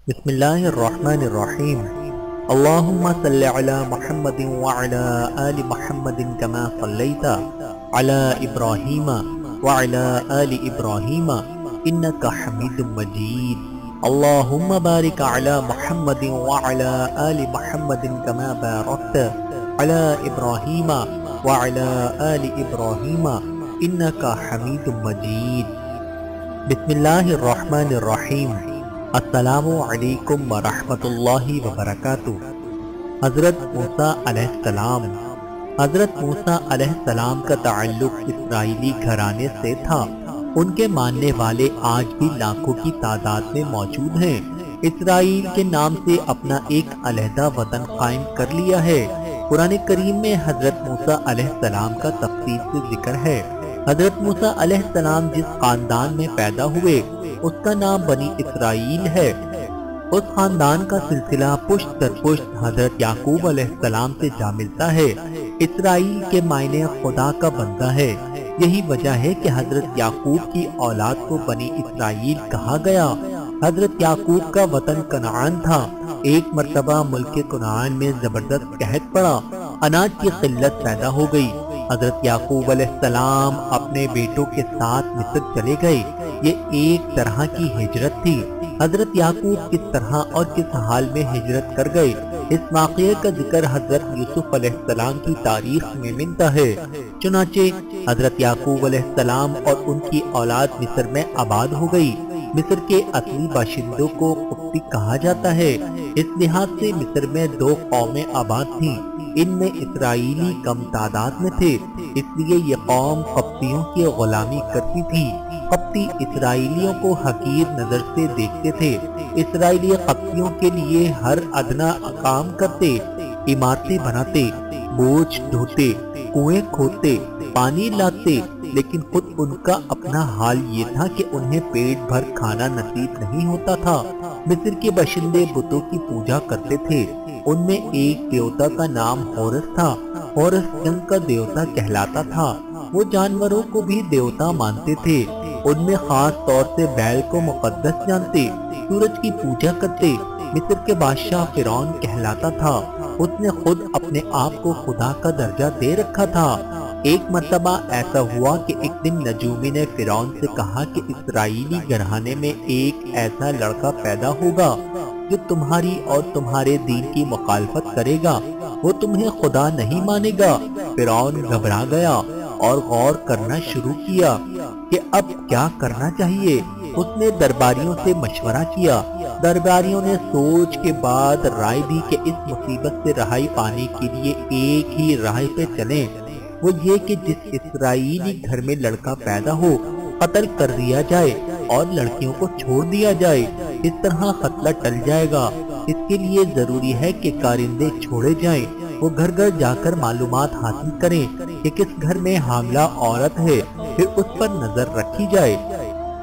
بسم اللہ الرحمن الرحیم اللہم صلی علی محمد وعلی آل محمد کما صلیت علی ابراہیم وعلی آل ابراہیم انکا حمید مجید اللہم بارک علی محمد وعلی آل محمد کما بارکت علی ابراہیم وعلی آل ابراہیم انکا حمید مجید۔ بسم اللہ الرحمن الرحیم۔ السلام علیکم ورحمۃ اللہ وبرکاتہ۔ حضرت موسیٰ علیہ السلام علیہ السلام کا تعلق اسرائیلی گھرانے سے تھا۔ ان کے ماننے والے آج بھی لاکھوں کی تعداد میں موجود ہیں۔ اسرائیل کے نام سے اپنا ایک علیحدہ وطن قائم کر لیا ہے۔ قرآن کریم میں حضرت موسیٰ علیہ السلام کا تفصیل سے ذکر ہے۔ حضرت موسیٰ علیہ السلام جس خاندان میں پیدا ہوئے اس کا نام بنی اسرائیل ہے۔ اس خاندان کا سلسلہ پشت در پشت حضرت یعقوب علیہ السلام سے جا ملتا ہے۔ اسرائیل کے معنی خدا کا بندہ ہے۔ یہی وجہ ہے کہ حضرت یعقوب کی اولاد کو بنی اسرائیل کہا گیا۔ حضرت یعقوب کا وطن کنعان تھا۔ ایک مرتبہ ملک کنعان میں زبردست قحط پڑا، اناج کی قلت پیدا ہو گئی۔ حضرت یعقوب علیہ السلام اپنے بیٹوں کے ساتھ مصر چلے گئے۔ یہ ایک طرح کی ہجرت تھی۔ حضرت یعقوب کس طرح اور کس حال میں ہجرت کر گئے، اس واقعے کا ذکر حضرت یوسف علیہ السلام کی تاریخ میں ملتا ہے۔ چنانچہ حضرت یعقوب علیہ السلام اور ان کی اولاد مصر میں آباد ہو گئی۔ مصر کے اصلی باشندوں کو قبطی کہا جاتا ہے۔ اس لحاظ سے مصر میں دو قومیں آباد تھیں، ان میں اسرائیلی کم تعداد میں تھے، اس لیے یہ قوم قبطیوں کی غلامی کرتی تھی۔ قبطی اسرائیلیوں کو حقیر نظر سے دیکھتے تھے۔ اسرائیلی قبطیوں کے لیے ہر ادنا کام کرتے، عمارتیں بناتے، بوجھ ڈھوتے، کنویں کھودتے، پانی لاتے، لیکن خود ان کا اپنا حال یہ تھا کہ انہیں پیٹ بھر کھانا نصیب نہیں ہوتا تھا۔ مصر کے باشندے بتوں کی پوجا کرتے تھے۔ ان میں ایک دیوتا کا نام ہورس تھا۔ ہورس جنگ کا دیوتا کہلاتا تھا۔ وہ جانوروں کو بھی دیوتا مانتے تھے۔ ان میں خاص طور سے بیل کو مقدس جانتے، سورج کی پوجا کرتے۔ مصر کے بادشاہ فرعون کہلاتا تھا۔ اس نے خود اپنے آپ کو خدا کا درجہ دے رکھا تھا۔ ایک مرتبہ ایسا ہوا کہ ایک دن نجومی نے فرعون سے کہا کہ اسرائیلی گھرانے میں ایک ایسا لڑکا پیدا ہوگا جو تمہاری اور تمہارے دین کی مخالفت کرے گا، وہ تمہیں خدا نہیں مانے گا۔ فرعون گھبرا گیا اور غور کرنا شروع کیا کہ اب کیا کرنا چاہیے۔ اس نے درباریوں سے مشورہ کیا۔ درباریوں نے سوچ کے بعد رائے دی کہ اس مصیبت سے رہائی پانے کے لیے ایک ہی راہ پہ چلیں، وہ یہ کہ جس اسرائیلی گھر میں لڑکا پیدا ہو قتل کر دیا جائے اور لڑکیوں کو چھوڑ دیا جائے۔ اس طرح قتلہ ٹل جائے گا۔ اس کے لیے ضروری ہے کہ کارندے چھوڑے جائیں، وہ گھر گھر جا کر معلومات حاصل کریں کہ کس گھر میں حاملہ عورت ہے، پھر اس پر نظر رکھی جائے۔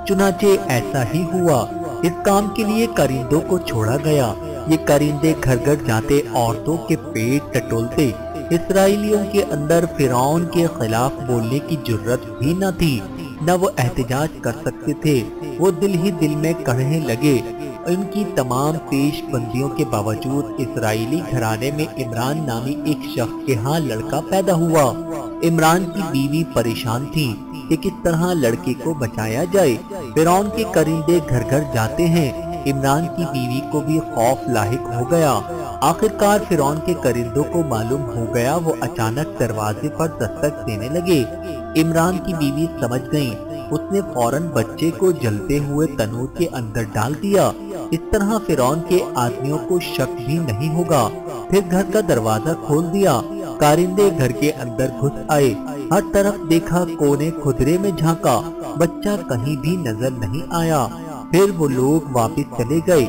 چنانچہ ایسا ہی ہوا۔ اس کام کے لیے کارندوں کو چھوڑا گیا۔ یہ کارندے گھر گھر جاتے، عورتوں کے پیٹ ٹٹولتے۔ اسرائیلیوں کے اندر فرعون کے خلاف بولنے کی جرت بھی نہ تھی، نہ وہ احتجاج کر سکتے تھے۔ وہ دل ہی دل میں کڑھنے لگے۔ ان کی تمام پیش بندیوں کے باوجود اسرائیلی گھرانے میں عمران نامی ایک شخص کے ہاں لڑکا پیدا ہوا۔ عمران کی بیوی پریشان تھی کہ کس طرح لڑکے کو بچایا جائے۔ فرعون کے کارندے گھر گھر جاتے ہیں۔ عمران کی بیوی کو بھی خوف لاحق ہو گیا۔ آخرکار فرعون کے کارندوں کو معلوم ہو گیا۔ وہ اچانک دروازے پر دستک دینے لگے۔ عمران کی بیوی سمجھ گئی۔ اس نے فوراً بچے کو جلتے ہوئے تنور کے اندر ڈال دیا۔ اس طرح فرعون کے آدمیوں کو شک بھی نہیں ہوگا۔ پھر گھر کا دروازہ کھول دیا۔ کارندے گھر کے اندر گھس آئے۔ ہر طرف دیکھا، کونے کھدرے میں جھانکا، بچہ کہیں بھی نظر نہیں آیا۔ پھر وہ لوگ واپس چلے گئے۔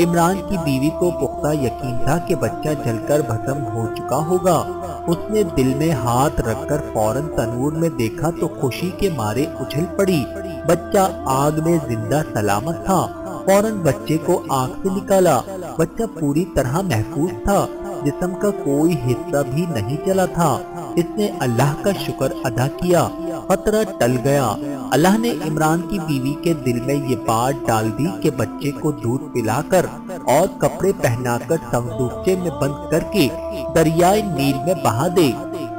عمران کی بیوی کو پختہ یقین تھا کہ بچہ جل کر بھسم ہو چکا ہوگا۔ اس نے دل میں ہاتھ رکھ کر فوراً تنور میں دیکھا تو خوشی کے مارے اچھل پڑی۔ بچہ آگ میں زندہ سلامت تھا۔ فوراً بچے کو آگ سے نکالا۔ بچہ پوری طرح محفوظ تھا، جسم کا کوئی حصہ بھی نہیں چلا تھا۔ اس نے اللہ کا شکر ادا کیا، خطرہ ٹل گیا۔ اللہ نے عمران کی بیوی کے دل میں یہ بات ڈال دی کہ بچے کو دودھ پلا کر اور کپڑے پہنا کر صندوقچے میں بند کر کے دریائے نیل میں بہا دے۔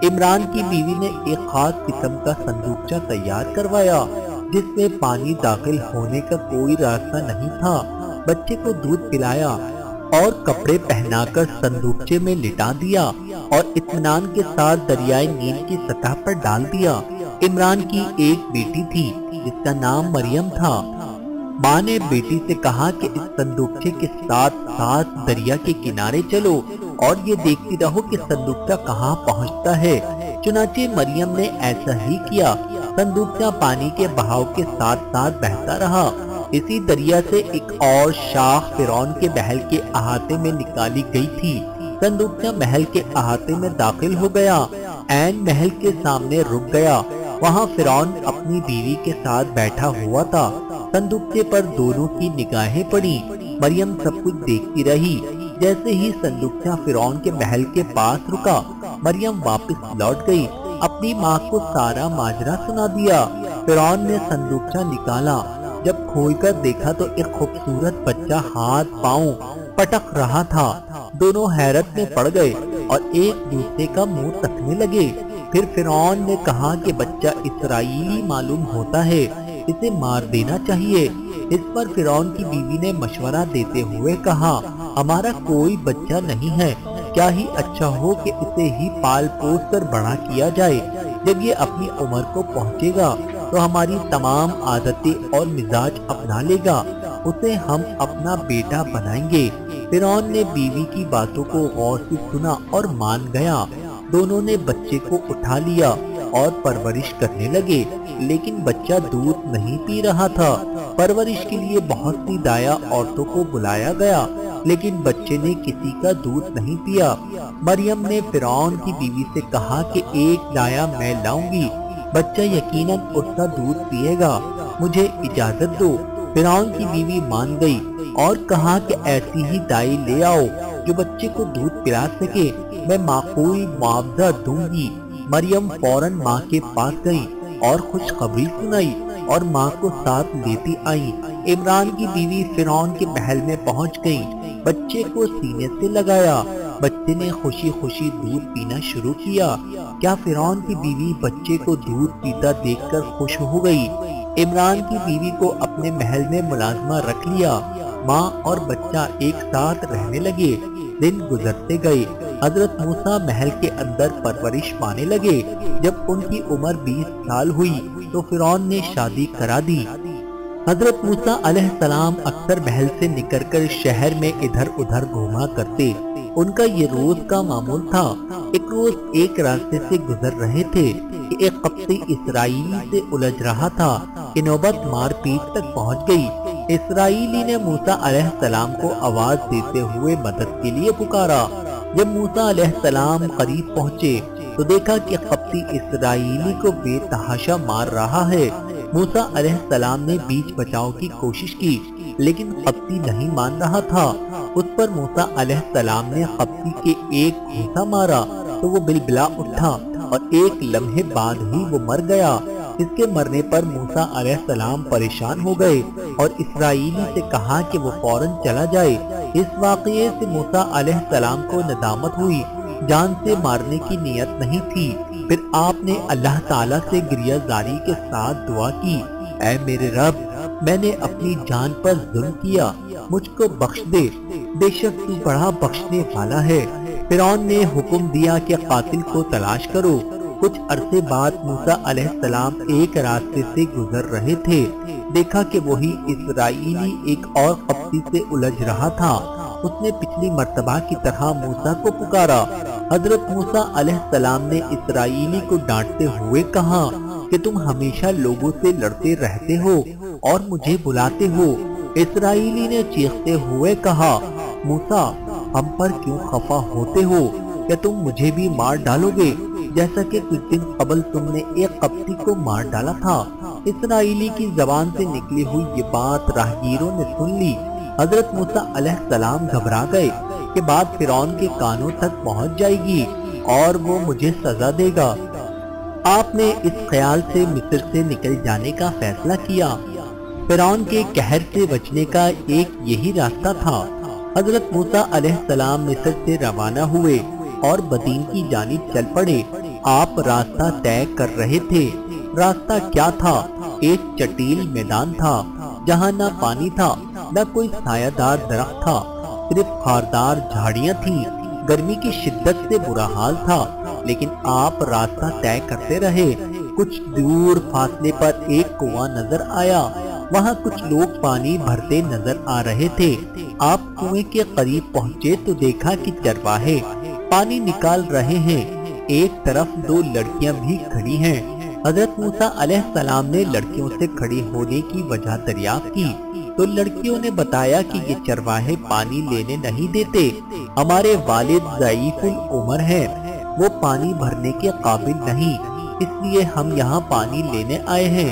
عمران کی بیوی نے ایک خاص قسم کا صندوقچہ تیار کروایا جس میں پانی داخل ہونے کا کوئی راستہ نہیں تھا۔ بچے کو دودھ پلایا اور کپڑے پہنا کر صندوقچے میں لٹا دیا اور اطمینان کے ساتھ دریائے نیل کی سطح پر ڈال دیا۔ عمران کی ایک بیٹی تھی جس کا نام مریم تھا۔ ماں نے بیٹی سے کہا کہ اس صندوقچے کے ساتھ ساتھ دریا کے کنارے چلو اور یہ دیکھتی رہو کہ صندوقچہ کہاں پہنچتا ہے۔ چنانچہ مریم نے ایسا ہی کیا۔ صندوقچہ پانی کے بہاؤ کے ساتھ ساتھ بہتا رہا۔ اسی دریا سے ایک اور شاخ فرعون کے محل کے احاطے میں نکالی گئی تھی۔ صندوقچہ محل کے احاطے میں داخل ہو گیا۔ عین محل کے سامنے رک گیا۔ وہاں فرعون اپنی بیوی کے ساتھ بیٹھا ہوا تھا۔ صندوقچے پر دونوں کی نگاہیں پڑی۔ مریم سب کچھ دیکھتی رہی۔ جیسے ہی صندوقچہ فرعون کے محل کے پاس رکا، مریم واپس لوٹ گئی۔ اپنی ماں کو سارا ماجرا سنا دیا۔ فرعون نے صندوقچہ نکالا۔ جب کھول کر دیکھا تو ایک خوبصورت بچہ ہاتھ پاؤں پٹک رہا تھا۔ دونوں حیرت میں پڑ گئے اور ایک دوسرے کا منہ تکنے لگے۔ پھر فرعون نے کہا کہ بچہ اسرائیلی معلوم ہوتا ہے، اسے مار دینا چاہیے۔ اس پر فرعون کی بیوی نے مشورہ دیتے ہوئے کہا، ہمارا کوئی بچہ نہیں ہے، کیا ہی اچھا ہو کہ اسے ہی پال پوس کر بڑا کیا جائے۔ جب یہ اپنی عمر کو پہنچے گا تو ہماری تمام عادتیں اور مزاج اپنا لے گا، اسے ہم اپنا بیٹا بنائیں گے۔ فرعون نے بیوی کی باتوں کو غور سے سنا اور مان گیا۔ دونوں نے بچے کو اٹھا لیا اور پرورش کرنے لگے، لیکن بچہ دودھ نہیں پی رہا تھا۔ پرورش کے لیے بہت سی دایا عورتوں کو بلایا گیا، لیکن بچے نے کسی کا دودھ نہیں پیا۔ مریم نے فرعون کی بیوی سے کہا کہ ایک دایا میں لاؤں گی، بچہ یقیناً اس کا دودھ پیے گا، مجھے اجازت دو۔ فرعون کی بیوی مان گئی اور کہا کہ ایسی ہی دائی لے آؤ جو بچے کو دودھ پلا سکے، میں معقول معاوضہ دوں گی۔ مریم فوراً ماں کے پاس گئی اور خوشخبری سنائی اور ماں کو ساتھ لیتی آئی۔ عمران کی بیوی فرعون کے محل میں پہنچ گئی، بچے کو سینے سے لگایا۔ بچے نے خوشی خوشی دودھ پینا شروع کیا۔ کیا فرعون کی بیوی بچے کو دودھ پیتا دیکھ کر خوش ہو گئی۔ عمران کی بیوی کو اپنے محل میں ملازمہ رکھ لیا۔ ماں اور بچہ ایک ساتھ رہنے لگے۔ دن گزرتے گئے۔ حضرت موسیٰ محل کے اندر پرورش پانے لگے۔ جب ان کی عمر 20 سال ہوئی تو فرعون نے شادی کرا دی۔ حضرت موسیٰ علیہ السلام اکثر محل سے نکل کر شہر میں ادھر ادھر گھوما کرتے۔ ان کا یہ روز کا معمول تھا۔ ایک روز ایک راستے سے گزر رہے تھے کہ ایک قبطی اسرائیلی سے الجھ رہا تھا کہ نوبت مار پیٹ تک پہنچ گئی۔ اسرائیلی نے موسیٰ علیہ السلام کو آواز دیتے ہوئے مدد کے لیے پکارا۔ جب موسیٰ علیہ السلام قریب پہنچے تو دیکھا کہ قبطی اسرائیلی کو بے تحاشا مار رہا ہے۔ موسیٰ علیہ السلام نے بیچ بچاؤ کی کوشش کی، لیکن قبطی نہیں مان رہا تھا۔ اس پر موسیٰ علیہ السلام نے قبطی کے ایک گھونسا مارا تو وہ بلبلا اٹھا اور ایک لمحے بعد ہی وہ مر گیا۔ اس کے مرنے پر موسیٰ علیہ السلام پریشان ہو گئے اور اسرائیلی سے کہا کہ وہ فوراً چلا جائے۔ اس واقعے سے موسیٰ علیہ السلام کو ندامت ہوئی، جان سے مارنے کی نیت نہیں تھی۔ پھر آپ نے اللہ تعالیٰ سے گریہ زاری کے ساتھ دعا کی، اے میرے رب، میں نے اپنی جان پر ظلم کیا، مجھ کو بخش دے، بے شک تو بڑا بخشنے والا ہے۔ فرعون نے حکم دیا کہ قاتل کو تلاش کرو۔ کچھ عرصے بعد موسیٰ علیہ السلام ایک راستے سے گزر رہے تھے۔ دیکھا کہ وہی اسرائیلی ایک اور قبطی سے الجھ رہا تھا۔ اس نے پچھلی مرتبہ کی طرح موسیٰ کو پکارا۔ حضرت موسیٰ علیہ السلام نے اسرائیلی کو ڈانٹتے ہوئے کہا کہ تم ہمیشہ لوگوں سے لڑتے رہتے ہو اور مجھے بلاتے ہو۔ اسرائیلی نے چیختے ہوئے کہا، موسیٰ، ہم پر کیوں خفا ہوتے ہو؟ کیا تم مجھے بھی مار ڈالو گے جیسا کہ کچھ دن قبل تم نے ایک قبطی کو مار ڈالا تھا؟ اسرائیلی کی زبان سے نکلی ہوئی یہ بات راہگیروں نے سن لی۔ حضرت موسیٰ علیہ السلام گھبرا گئے کہ بات فرعون کے کانوں تک پہنچ جائے گی اور وہ مجھے سزا دے گا۔ آپ نے اس خیال سے مصر سے نکل جانے کا فیصلہ کیا۔ فرعون کے قہر سے بچنے کا ایک یہی راستہ تھا۔ حضرت موسیٰ علیہ السلام مصر سے روانہ ہوئے اور مدین کی جانب چل پڑے۔ آپ راستہ طے کر رہے تھے۔ راستہ کیا تھا؟ ایک چٹیل میدان تھا جہاں نہ پانی تھا نہ کوئی سایہ دار درخت تھا، صرف خاردار جھاڑیاں تھیں۔ گرمی کی شدت سے برا حال تھا، لیکن آپ راستہ طے کرتے رہے۔ کچھ دور فاصلے پر ایک کنواں نظر آیا، وہاں کچھ لوگ پانی بھرتے نظر آ رہے تھے۔ آپ کنویں کے قریب پہنچے تو دیکھا کہ چرواہے پانی نکال رہے ہیں۔ ایک طرف دو لڑکیاں بھی کھڑی ہیں۔ حضرت موسیٰ علیہ السلام نے لڑکیوں سے کھڑی ہونے کی وجہ دریافت کی تو لڑکیوں نے بتایا کہ یہ چرواہے پانی لینے نہیں دیتے، ہمارے والد ضعیف العمر ہیں، وہ پانی بھرنے کے قابل نہیں، اس لیے ہم یہاں پانی لینے آئے ہیں۔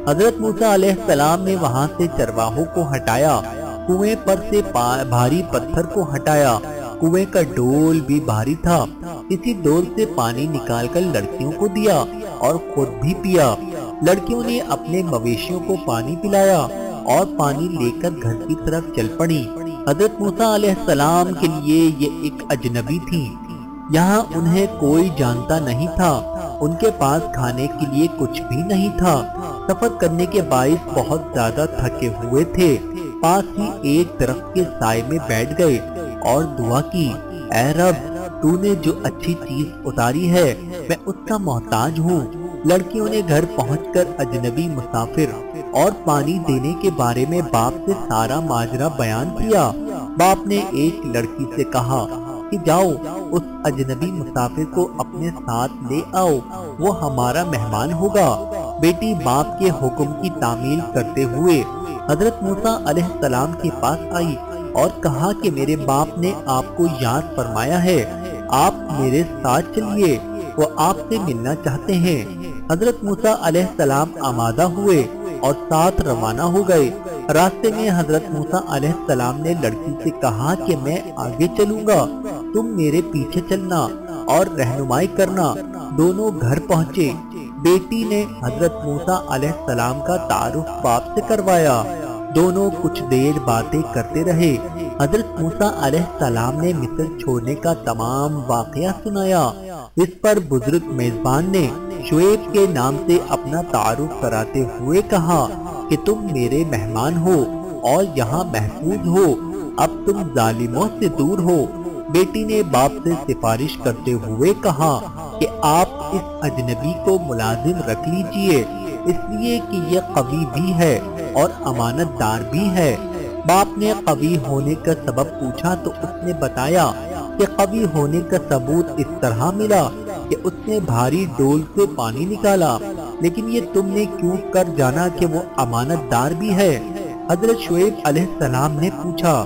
حضرت موسیٰ علیہ السلام نے وہاں سے چرواہوں کو ہٹایا، کنویں پر سے بھاری پتھر کو ہٹایا۔ کنویں کا ڈول بھی بھاری تھا، اسی ڈول سے پانی نکال کر لڑکیوں کو دیا اور خود بھی پیا۔ لڑکیوں نے اپنے مویشیوں کو پانی پلایا اور پانی لے کر گھر کی طرف چل پڑی۔ حضرت موسیٰ علیہ السلام کے لیے یہ ایک اجنبی تھی، یہاں انہیں کوئی جانتا نہیں تھا، ان کے پاس کھانے کے لیے کچھ بھی نہیں تھا۔ سفر کرنے کے باعث بہت زیادہ تھکے ہوئے تھے۔ پاس ہی ایک درخت کے سائے میں بیٹھ گئے اور دعا کی، اے رب، تو نے جو اچھی چیز اتاری ہے میں اس کا محتاج ہوں۔ لڑکیوں نے گھر پہنچ کر اجنبی مسافر اور پانی دینے کے بارے میں باپ سے سارا ماجرا بیان کیا۔ باپ نے ایک لڑکی سے کہا کہ جاؤ اس اجنبی مسافر کو اپنے ساتھ لے آؤ، وہ ہمارا مہمان ہوگا۔ بیٹی باپ کے حکم کی تعمیل کرتے ہوئے حضرت موسیٰ علیہ السلام کے پاس آئی اور کہا کہ میرے باپ نے آپ کو یاد فرمایا ہے، آپ میرے ساتھ چلیے، وہ آپ سے ملنا چاہتے ہیں۔ حضرت موسیٰ علیہ السلام آمادہ ہوئے اور ساتھ روانہ ہو گئے۔ راستے میں حضرت موسیٰ علیہ السلام نے لڑکی سے کہا کہ میں آگے چلوں گا، تم میرے پیچھے چلنا اور رہنمائی کرنا۔ دونوں گھر پہنچے۔ بیٹی نے حضرت موسیٰ علیہ السلام کا تعارف باپ سے کروایا۔ دونوں کچھ دیر باتیں کرتے رہے۔ حضرت موسیٰ علیہ السلام نے مصر چھوڑنے کا تمام واقعہ سنایا۔ اس پر بزرگ میزبان نے شعیب کے نام سے اپنا تعارف کراتے ہوئے کہا کہ تم میرے مہمان ہو اور یہاں محفوظ ہو، اب تم ظالموں سے دور ہو۔ بیٹی نے باپ سے سفارش کرتے ہوئے کہا کہ آپ اس اجنبی کو ملازم رکھ لیجئے، اس لیے کہ یہ قوی بھی ہے اور امانت دار بھی ہے۔ باپ نے قوی ہونے کا سبب پوچھا تو اس نے بتایا کہ قوی ہونے کا ثبوت اس طرح ملا کہ اس نے بھاری ڈول سے پانی نکالا، لیکن یہ تم نے کیوں کر جانا کہ وہ امانت دار بھی ہے؟ حضرت شعیب علیہ السلام نے پوچھا۔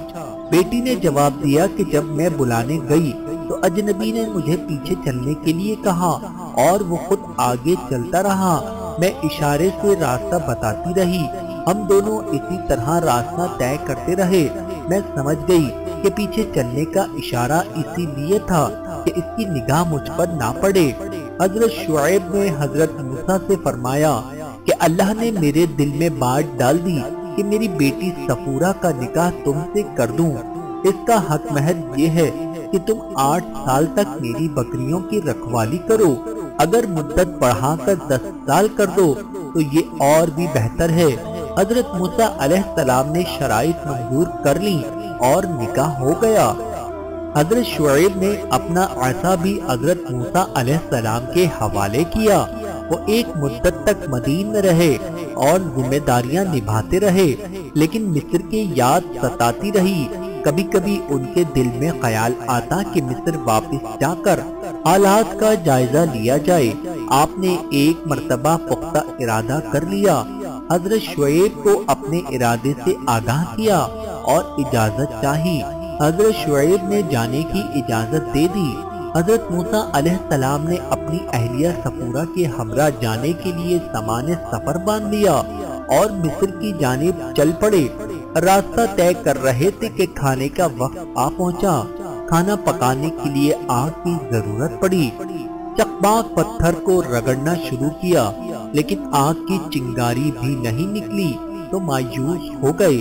بیٹی نے جواب دیا کہ جب میں بلانے گئی تو اجنبی نے مجھے پیچھے چلنے کے لیے کہا اور وہ خود آگے چلتا رہا، میں اشارے سے راستہ بتاتی رہی، ہم دونوں اسی طرح راستہ طے کرتے رہے۔ میں سمجھ گئی کہ پیچھے چلنے کا اشارہ اسی لیے تھا کہ اس کی نگاہ مجھ پر نہ پڑے۔ حضرت شعیب نے حضرت موسیٰ سے فرمایا کہ اللہ نے میرے دل میں بات ڈال دی کہ میری بیٹی صفورہ کا نکاح تم سے کر دوں۔ اس کا حق محض یہ ہے کہ تم 8 سال تک میری بکریوں کی رکھوالی کرو، اگر مدت بڑھا کر 10 سال کر دو تو یہ اور بھی بہتر ہے۔ حضرت موسیٰ علیہ السلام نے شرائط منظور کر لی اور نکاح ہو گیا۔ حضرت شعیب نے اپنا عصا بھی حضرت موسیٰ علیہ السلام کے حوالے کیا۔ وہ ایک مدت تک مدین میں رہے اور ذمہ داریاں نبھاتے رہے، لیکن مصر کی یاد ستاتی رہی۔ کبھی کبھی ان کے دل میں خیال آتا کہ مصر واپس جا کر حالات کا جائزہ لیا جائے۔ آپ نے ایک مرتبہ پختہ ارادہ کر لیا۔ حضرت شعیب کو اپنے ارادے سے آگاہ کیا اور اجازت چاہی۔ حضرت شعیب نے جانے کی اجازت دے دی۔ حضرت موسیٰ علیہ السلام نے اپنی اہلیہ صفورہ کے ہمراہ جانے کے لیے سامان سفر باندھ لیا اور مصر کی جانب چل پڑے۔ راستہ طے کر رہے تھے کہ کھانے کا وقت آ پہنچا۔ کھانا پکانے کے لیے آگ کی ضرورت پڑی۔ چکماک پتھر کو رگڑنا شروع کیا، لیکن آگ کی چنگاری بھی نہیں نکلی تو مایوس ہو گئے۔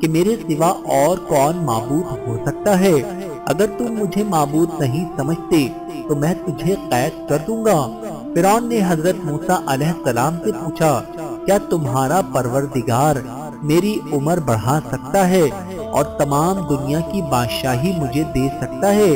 کہ میرے سوا اور کون معبود ہو سکتا ہے؟ اگر تم مجھے معبود نہیں سمجھتے تو میں تجھے قید کر دوں گا۔ فرعون نے حضرت موسیٰ علیہ السلام سے پوچھا، کیا تمہارا پروردگار میری عمر بڑھا سکتا ہے اور تمام دنیا کی بادشاہی مجھے دے سکتا ہے؟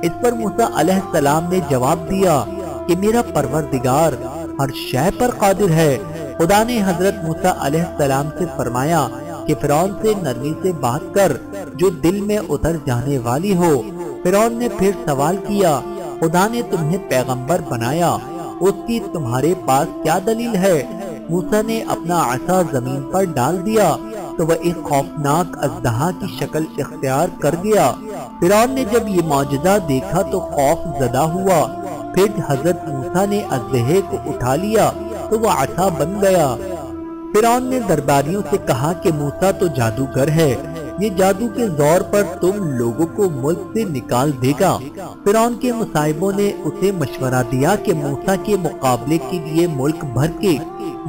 اس پر موسیٰ علیہ السلام نے جواب دیا کہ میرا پروردگار ہر شے پر قادر ہے۔ خدا نے حضرت موسیٰ علیہ السلام سے فرمایا کہ فرعون سے نرمی سے بات کر جو دل میں اتر جانے والی ہو۔ فرعون نے پھر سوال کیا، خدا نے تمہیں پیغمبر بنایا، اس کی تمہارے پاس کیا دلیل ہے؟ موسیٰ نے اپنا عصا زمین پر ڈال دیا تو وہ ایک خوفناک اژدہا کی شکل اختیار کر گیا۔ فرعون نے جب یہ معجزہ دیکھا تو خوف زدہ ہوا۔ پھر حضرت موسیٰ نے اژدہے کو اٹھا لیا تو وہ عصا بن گیا۔ فرعون نے درباریوں سے کہا کہ موسیٰ تو جادوگر ہے، یہ جادو کے زور پر تم لوگوں کو ملک سے نکال دے گا۔ فرعون کے مصاحبوں نے اسے مشورہ دیا کہ موسیٰ کے مقابلے کے لیے ملک بھر کے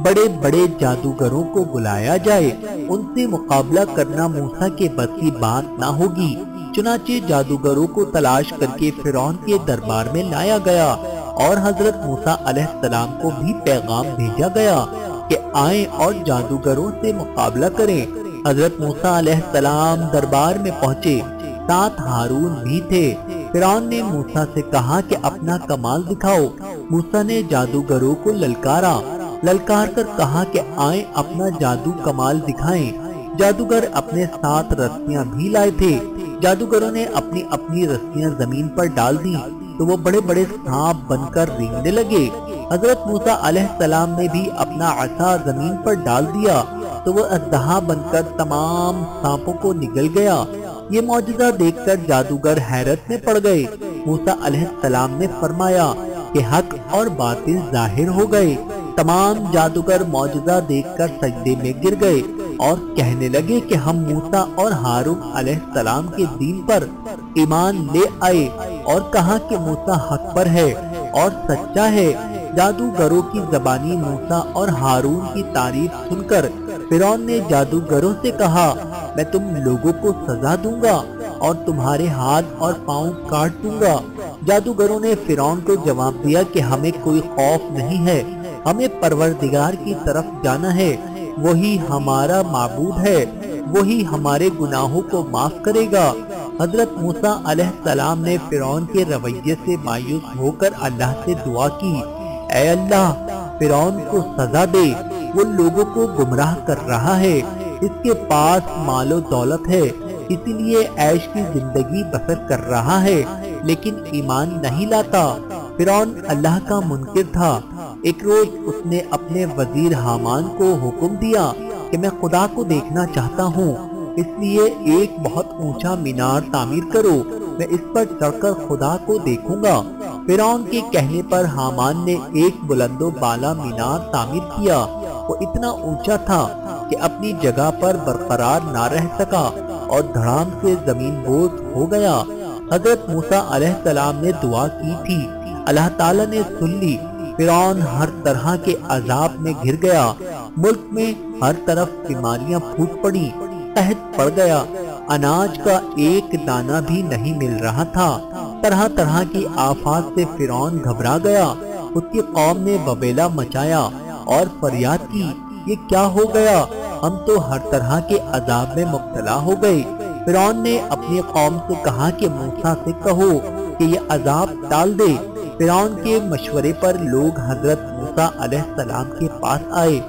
بڑے بڑے جادوگروں کو بلایا جائے، ان سے مقابلہ کرنا موسیٰ کے بس کی بات نہ ہوگی۔ چنانچہ جادوگروں کو تلاش کر کے فرعون کے دربار میں لایا گیا اور حضرت موسیٰ علیہ السلام کو بھی پیغام بھیجا گیا کہ آئیں اور جادوگروں سے مقابلہ کریں۔ حضرت موسیٰ علیہ السلام دربار میں پہنچے، ساتھ ہارون بھی تھے۔ فرعون نے موسیٰ سے کہا کہ اپنا کمال دکھاؤ۔ موسیٰ نے جادوگروں کو للکار کر کہا کہ آئیں اپنا جادو کمال دکھائیں۔ جادوگر اپنے ساتھ رسیاں بھی لائے تھے۔ جادوگروں نے اپنی اپنی رسیاں زمین پر ڈال دی تو وہ بڑے بڑے سانپ بن کر رینگنے لگے۔ حضرت موسیٰ علیہ السلام نے بھی اپنا عصا زمین پر ڈال دیا تو وہ اژدہا بن کر تمام سانپوں کو نگل گیا۔ یہ معجزہ دیکھ کر جادوگر حیرت میں پڑ گئے۔ موسیٰ علیہ السلام نے فرمایا کہ حق اور باطل ظاہر ہو گئے۔ تمام جادوگر معجزہ دیکھ کر سجدے میں گر گئے اور کہنے لگے کہ ہم موسیٰ اور ہارون علیہ السلام کے دین پر ایمان لے آئے، اور کہا کہ موسیٰ حق پر ہے اور سچا ہے۔ جادوگروں کی زبانی موسیٰ اور ہارون کی تعریف سن کر فرعون نے جادوگروں سے کہا، میں تم لوگوں کو سزا دوں گا اور تمہارے ہاتھ اور پاؤں کاٹ دوں گا۔ جادوگروں نے فرعون کو جواب دیا کہ ہمیں کوئی خوف نہیں ہے، ہمیں پروردگار کی طرف جانا ہے، وہی ہمارا معبود ہے، وہی ہمارے گناہوں کو معاف کرے گا۔ حضرت موسیٰ علیہ السلام نے فرعون کے رویے سے مایوس ہو کر اللہ سے دعا کی، اے اللہ، فرعون کو سزا دے، وہ لوگوں کو گمراہ کر رہا ہے، اس کے پاس مال و دولت ہے، اسی لیے عیش کی زندگی بسر کر رہا ہے لیکن ایمان نہیں لاتا۔ فرعون اللہ کا منکر تھا۔ ایک روز اس نے اپنے وزیر حامان کو حکم دیا کہ میں خدا کو دیکھنا چاہتا ہوں، اس لیے ایک بہت اونچا مینار تعمیر کرو، میں اس پر چڑھ کر خدا کو دیکھوں گا۔ فرعون کے کہنے پر حامان نے ایک بلند و بالا مینار تعمیر کیا۔ وہ اتنا اونچا تھا کہ اپنی جگہ پر برقرار نہ رہ سکا اور دھڑام سے زمین بوس ہو گیا۔ حضرت موسیٰ علیہ السلام نے دعا کی تھی، اللہ تعالیٰ نے سن لی۔ فرعون ہر طرح کے عذاب میں گر گیا، ملک میں ہر طرف بیماریاں پھوٹ پڑی، قحط پڑ گیا، اناج کا ایک دانہ بھی نہیں مل رہا تھا۔ طرح طرح کی آفات سے فرعون گھبرا گیا۔ اس کی قوم نے وبیلا مچایا اور فریاد کی، یہ کیا ہو گیا، ہم تو ہر طرح کے عذاب میں مبتلا ہو گئے۔ فرعون نے اپنی قوم سے کہا کہ موسیٰ سے کہو کہ یہ عذاب ٹال دے۔ فرعون کے مشورے پر لوگ حضرت موسیٰ علیہ السلام کے پاس آئے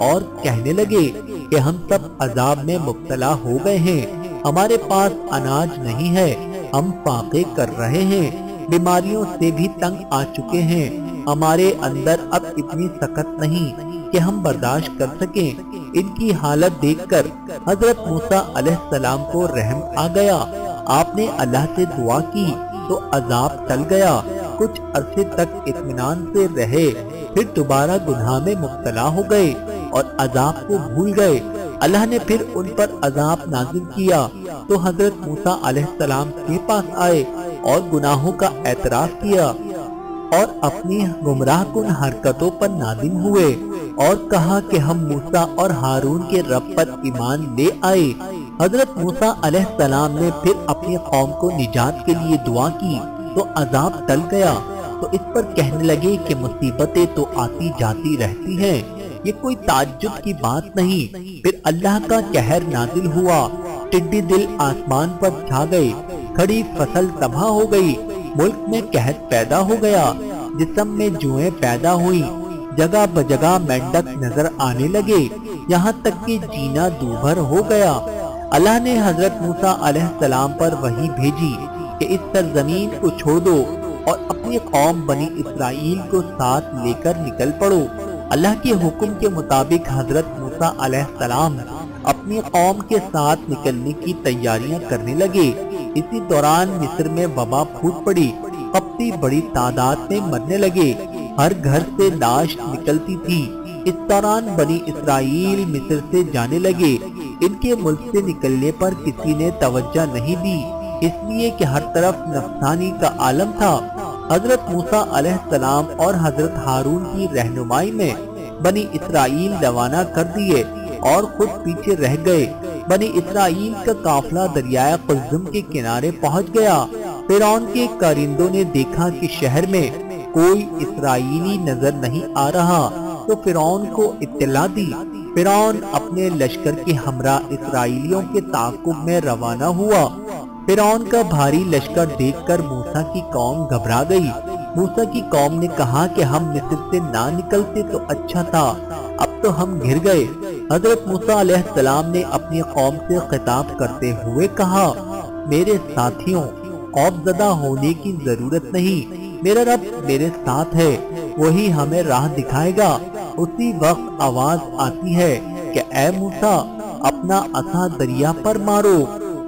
اور کہنے لگے کہ ہم سب عذاب میں مبتلا ہو گئے ہیں، ہمارے پاس اناج نہیں ہے، ہم فاقے کر رہے ہیں، بیماریوں سے بھی تنگ آ چکے ہیں، ہمارے اندر اب اتنی سخت نہیں کہ ہم برداشت کر سکیں۔ ان کی حالت دیکھ کر حضرت موسیٰ علیہ السلام کو رحم آ گیا۔ آپ نے اللہ سے دعا کی تو عذاب ٹل گیا۔ کچھ عرصے تک اطمینان سے رہے، پھر دوبارہ گناہ میں مبتلا ہو گئے اور عذاب کو بھول گئے۔ اللہ نے پھر ان پر عذاب نازل کیا تو حضرت موسیٰ علیہ السلام کے پاس آئے اور گناہوں کا اعتراف کیا اور اپنی گمراہ کن حرکتوں پر نادم ہوئے اور کہا کہ ہم موسیٰ اور ہارون کے رب پر ایمان لے آئے۔ حضرت موسیٰ علیہ السلام نے پھر اپنی قوم کو نجات کے لیے دعا کی تو عذاب ٹل گیا، تو اس پر کہنے لگے کہ مصیبتیں تو آتی جاتی رہتی ہیں، یہ کوئی تعجب کی بات نہیں۔ پھر اللہ کا قہر نازل ہوا، ٹڈی دل آسمان پر چھا گئے، کھڑی فصل تباہ ہو گئی، ملک میں قحط پیدا ہو گیا، جسم میں جوئیں پیدا ہوئی، جگہ بجگہ مینڈک نظر آنے لگے، یہاں تک کہ جینا دوبھر ہو گیا۔ اللہ نے حضرت موسیٰ علیہ السلام پر وحی بھیجی کہ اس سرزمین کو چھوڑ دو اور اپنی قوم بنی اسرائیل کو ساتھ لے کر نکل پڑو۔ اللہ کے حکم کے مطابق حضرت موسیٰ علیہ السلام اپنی قوم کے ساتھ نکلنے کی تیاریاں کرنے لگے۔ اسی دوران مصر میں وبا پھوٹ پڑی، قبطی بڑی تعداد میں مرنے لگے، ہر گھر سے لاش نکلتی تھی۔ اس دوران بنی اسرائیل مصر سے جانے لگے، ان کے ملک سے نکلنے پر کسی نے توجہ نہیں دی، اس لیے کہ ہر طرف نفسانی کا عالم تھا۔ حضرت موسیٰ علیہ السلام اور حضرت ہارون کی رہنمائی میں بنی اسرائیل روانہ کر دیے اور خود پیچھے رہ گئے۔ بنی اسرائیل کا قافلہ دریائے قلزم کے کنارے پہنچ گیا۔ فرعون کے کارندوں نے دیکھا کہ شہر میں کوئی اسرائیلی نظر نہیں آ رہا، تو فرعون کو اطلاع دی۔ فرعون اپنے لشکر کے ہمراہ اسرائیلیوں کے تعاقب میں روانہ ہوا۔ فرعون کا بھاری لشکر دیکھ کر موسیٰ کی قوم گھبرا گئی۔ موسیٰ کی قوم نے کہا کہ ہم مصر سے نہ نکلتے تو اچھا تھا، اب تو ہم گھر گئے۔ حضرت موسیٰ علیہ السلام نے اپنی قوم سے خطاب کرتے ہوئے کہا، میرے ساتھیوں، خوف زدہ ہونے کی ضرورت نہیں، میرا رب میرے ساتھ ہے، وہی ہمیں راہ دکھائے گا۔ اسی وقت آواز آتی ہے کہ اے موسیٰ، اپنا عصا دریا پر مارو۔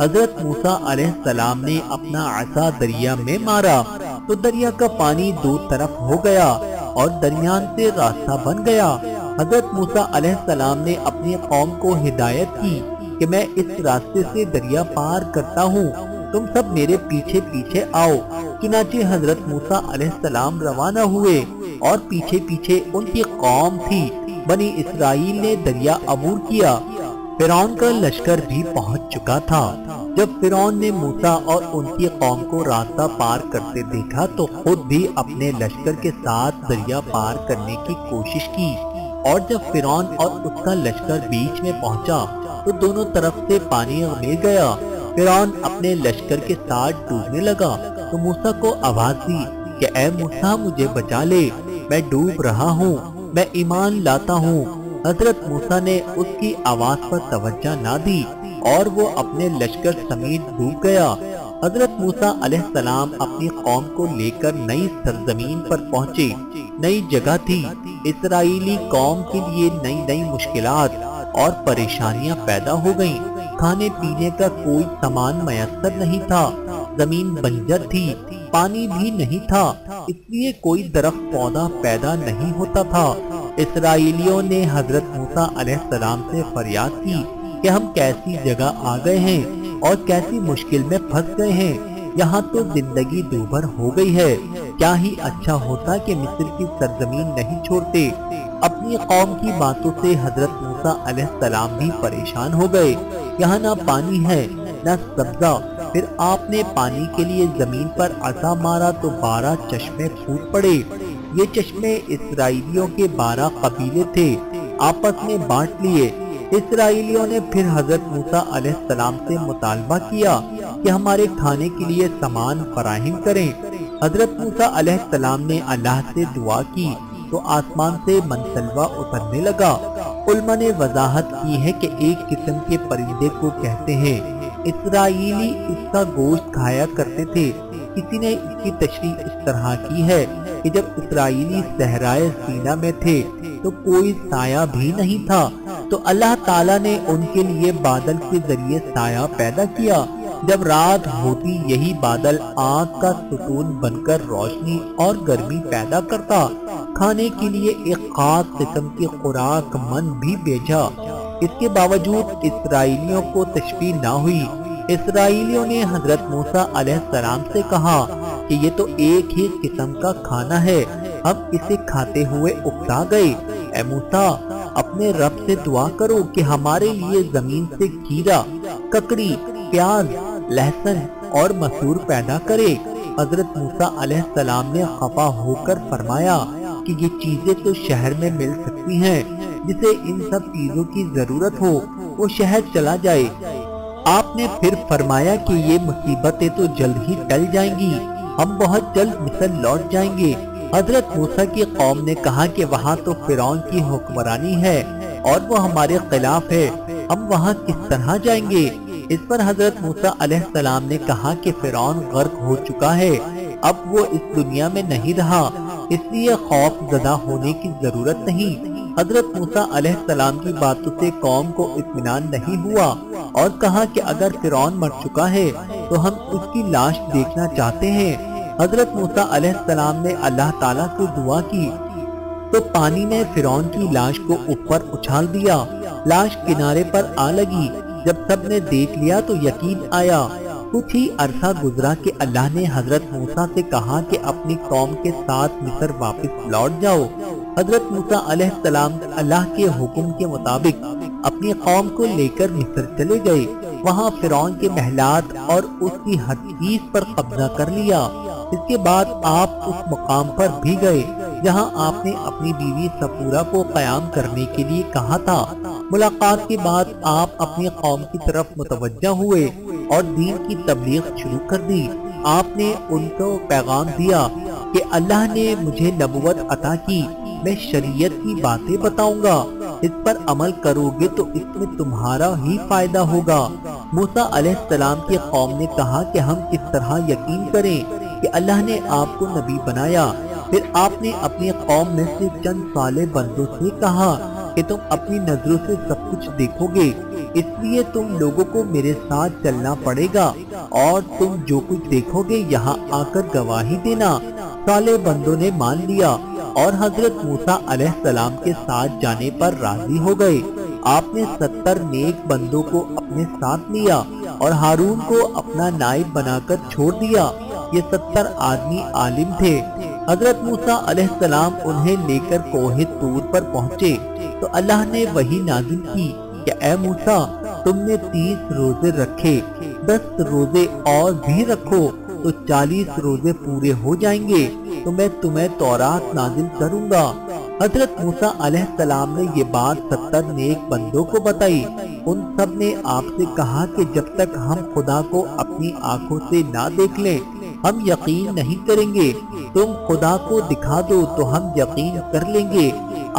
حضرت موسیٰ علیہ السلام نے اپنا عصا دریا میں مارا تو دریا کا پانی دو طرف ہو گیا اور درمیان سے راستہ بن گیا۔ حضرت موسیٰ علیہ السلام نے اپنی قوم کو ہدایت کی کہ میں اس راستے سے دریا پار کرتا ہوں، تم سب میرے پیچھے پیچھے آؤ۔ چنانچہ حضرت موسیٰ علیہ السلام روانہ ہوئے اور پیچھے پیچھے ان کی قوم تھی۔ بنی اسرائیل نے دریا عبور کیا۔ فرعون کا لشکر بھی پہنچ چکا تھا۔ جب فرعون نے موسیٰ اور ان کی قوم کو راستہ پار کرتے دیکھا تو خود بھی اپنے لشکر کے ساتھ دریا پار کرنے کی کوشش کی، اور جب فرعون اور اس کا لشکر بیچ میں پہنچا تو دونوں طرف سے پانی مل گیا۔ فرعون اپنے لشکر کے ساتھ ڈوبنے لگا تو موسیٰ کو آواز دی کہ اے موسیٰ، مجھے بچا لے، میں ڈوب رہا ہوں، میں ایمان لاتا ہوں۔ حضرت موسیٰ نے اس کی آواز پر توجہ نہ دی اور وہ اپنے لشکر سمیت ڈوب گیا۔ حضرت موسیٰ علیہ السلام اپنی قوم کو لے کر نئی سرزمین پر پہنچے۔ نئی جگہ تھی، اسرائیلی قوم کے لیے نئی نئی مشکلات اور پریشانیاں پیدا ہو گئیں۔ کھانے پینے کا کوئی سامان میسر نہیں تھا، زمین بنجر تھی، پانی بھی نہیں تھا، اس لیے کوئی درخت پودا پیدا نہیں ہوتا تھا۔ اسرائیلیوں نے حضرت موسیٰ علیہ السلام سے فریاد کی کہ ہم کیسی جگہ آ گئے ہیں اور کیسی مشکل میں پھنس گئے ہیں، یہاں تو زندگی دوبھر ہو گئی ہے، کیا ہی اچھا ہوتا کہ مصر کی سرزمین نہیں چھوڑتے۔ اپنی قوم کی باتوں سے حضرت موسیٰ علیہ السلام بھی پریشان ہو گئے، یہاں نہ پانی ہے نہ سبزہ۔ پھر آپ نے پانی کے لیے زمین پر عصا مارا تو 12 چشمے پھوٹ پڑے۔ یہ چشمے اسرائیلیوں کے 12 قبیلے تھے، آپس میں بانٹ لیے۔ اسرائیلیوں نے پھر حضرت موسیٰ علیہ السلام سے مطالبہ کیا کہ ہمارے کھانے کے لیے سامان فراہم کریں۔ حضرت موسیٰ علیہ السلام نے اللہ سے دعا کی تو آسمان سے منسلوہ اترنے لگا۔ علماء نے وضاحت کی ہے کہ ایک قسم کے پرندے کو کہتے ہیں۔ اسرائیلی اس کا گوشت کھایا کرتے تھے۔ کسی نے اس کی تشریح اس طرح کی ہے کہ جب اسرائیلی صحرائے سینا میں تھے تو کوئی سایہ بھی نہیں تھا، تو اللہ تعالیٰ نے ان کے لیے بادل کے ذریعے سایہ پیدا کیا۔ جب رات ہوتی یہی بادل آنکھ کا ستون بن کر روشنی اور گرمی پیدا کرتا۔ کھانے کے لیے ایک خاص قسم کی خوراک من بھی بھیجا۔ اس کے باوجود اسرائیلیوں کو تشبیہ نہ ہوئی۔ اسرائیلیوں نے حضرت موسیٰ علیہ السلام سے کہا کہ یہ تو ایک ہی قسم کا کھانا ہے، ہم اسے کھاتے ہوئے اکتا گئے۔ اے موسیٰ، اپنے رب سے دعا کرو کہ ہمارے لیے زمین سے کھیرا ککڑی، پیاز، لہسن اور مسور پیدا کرے۔ حضرت موسیٰ علیہ السلام نے خفا ہو کر فرمایا کہ یہ چیزیں تو شہر میں مل سکتی ہیں، جسے ان سب چیزوں کی ضرورت ہو وہ شہر چلا جائے۔ آپ نے پھر فرمایا کہ یہ مصیبتیں تو جلد ہی ٹل جائیں گی، ہم بہت جلد مصر لوٹ جائیں گے۔ حضرت موسیٰ کی قوم نے کہا کہ وہاں تو فرعون کی حکمرانی ہے اور وہ ہمارے خلاف ہے، ہم وہاں کس طرح جائیں گے؟ اس پر حضرت موسیٰ علیہ السلام نے کہا کہ فرعون غرق ہو چکا ہے، اب وہ اس دنیا میں نہیں رہا، اس لیے خوف زدہ ہونے کی ضرورت نہیں۔ حضرت موسیٰ علیہ السلام کی باتوں سے قوم کو اطمینان نہیں ہوا اور کہا کہ اگر فرعون مر چکا ہے تو ہم اس کی لاش دیکھنا چاہتے ہیں۔ حضرت موسیٰ علیہ السلام نے اللہ تعالیٰ سے دعا کی تو پانی نے فرعون کی لاش کو اوپر اچھال دیا، لاش کنارے پر آ لگی۔ جب سب نے دیکھ لیا تو یقین آیا۔ کچھ ہی عرصہ گزرا کہ اللہ نے حضرت موسیٰ سے کہا کہ اپنی قوم کے ساتھ مصر واپس لوٹ جاؤ۔ حضرت موسیٰ علیہ السلام اللہ کے حکم کے مطابق اپنی قوم کو لے کر مصر چلے گئے۔ وہاں فرعون کے محلات اور اس کی ہر چیز پر قبضہ کر لیا۔ اس کے بعد آپ اس مقام پر بھی گئے جہاں آپ نے اپنی بیوی سپورہ کو قیام کرنے کے لیے کہا تھا۔ ملاقات کے بعد آپ اپنی قوم کی طرف متوجہ ہوئے اور دین کی تبلیغ شروع کر دی۔ آپ نے ان کو پیغام دیا کہ اللہ نے مجھے نبوت عطا کی، میں شریعت کی باتیں بتاؤں گا، اس پر عمل کرو گے تو اس میں تمہارا ہی فائدہ ہوگا۔ موسیٰ علیہ السلام کی قوم نے کہا کہ ہم کس طرح یقین کریں کہ اللہ نے آپ کو نبی بنایا؟ پھر آپ نے اپنی قوم میں سے چند صالح بندوں سے کہا کہ تم اپنی نظروں سے سب کچھ دیکھو گے، اس لیے تم لوگوں کو میرے ساتھ چلنا پڑے گا اور تم جو کچھ دیکھو گے یہاں آ کر گواہی دینا۔ صالح بندوں نے مان لیا اور حضرت موسیٰ علیہ السلام کے ساتھ جانے پر راضی ہو گئے۔ آپ نے 70 نیک بندوں کو اپنے ساتھ لیا اور ہارون کو اپنا نائب بنا کر چھوڑ دیا۔ یہ 70 آدمی عالم تھے۔ حضرت موسیٰ علیہ السلام انہیں لے کر کوہ طور پر پہنچے تو اللہ نے وحی نازل کی کہ اے موسیٰ، تم نے 30 روزے رکھے، 10 روزے اور بھی رکھو تو 40 روزے پورے ہو جائیں گے تو میں تمہیں تورات نازل کروں گا۔ حضرت موسیٰ علیہ السلام نے یہ بات 70 نیک بندوں کو بتائی۔ ان سب نے آپ سے کہا کہ جب تک ہم خدا کو اپنی آنکھوں سے نہ دیکھ لیں ہم یقین نہیں کریں گے، تم خدا کو دکھا دو تو ہم یقین کر لیں گے۔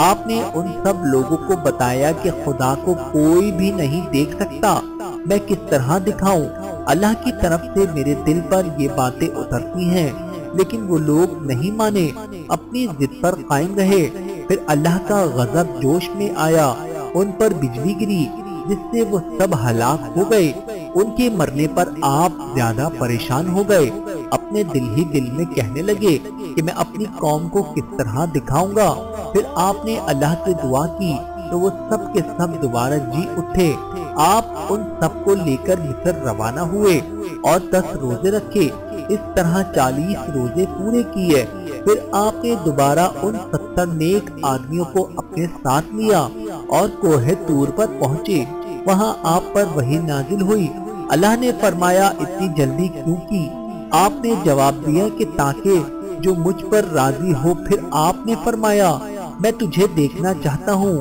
آپ نے ان سب لوگوں کو بتایا کہ خدا کو کوئی بھی نہیں دیکھ سکتا، میں کس طرح دکھاؤں؟ اللہ کی طرف سے میرے دل پر یہ باتیں اترتی ہیں، لیکن وہ لوگ نہیں مانے، اپنی ضد پر قائم رہے۔ پھر اللہ کا غضب جوش میں آیا، ان پر بجلی گری جس سے وہ سب ہلاک ہو گئے۔ ان کے مرنے پر آپ زیادہ پریشان ہو گئے، اپنے دل ہی دل میں کہنے لگے کہ میں اپنی قوم کو کس طرح دکھاؤں گا۔ پھر آپ نے اللہ سے دعا کی تو وہ سب کے سب دوبارہ جی اٹھے۔ آپ ان سب کو لے کر مصر روانہ ہوئے اور 10 روزے رکھے، اس طرح 40 روزے پورے کیے۔ پھر آپ نے دوبارہ ان 70 نیک آدمیوں کو اپنے ساتھ لیا اور کوہ طور پر پہنچے۔ وہاں آپ پر وحی نازل ہوئی۔ اللہ نے فرمایا اتنی جلدی کیوں کی؟ آپ نے جواب دیا کہ تاکہ جو مجھ پر راضی ہو۔ پھر آپ نے فرمایا میں تجھے دیکھنا چاہتا ہوں۔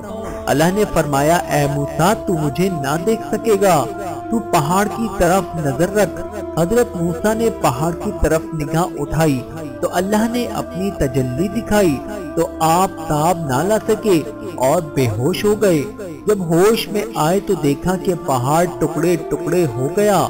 اللہ نے فرمایا اے موسیٰ تو مجھے نہ دیکھ سکے گا، تو پہاڑ کی طرف نظر رکھ۔ حضرت موسیٰ نے پہاڑ کی طرف نگاہ اٹھائی تو اللہ نے اپنی تجلی دکھائی تو آپ تاب نہ لا سکے اور بے ہوش ہو گئے۔ جب ہوش میں آئے تو دیکھا کہ پہاڑ ٹکڑے ٹکڑے ہو گیا۔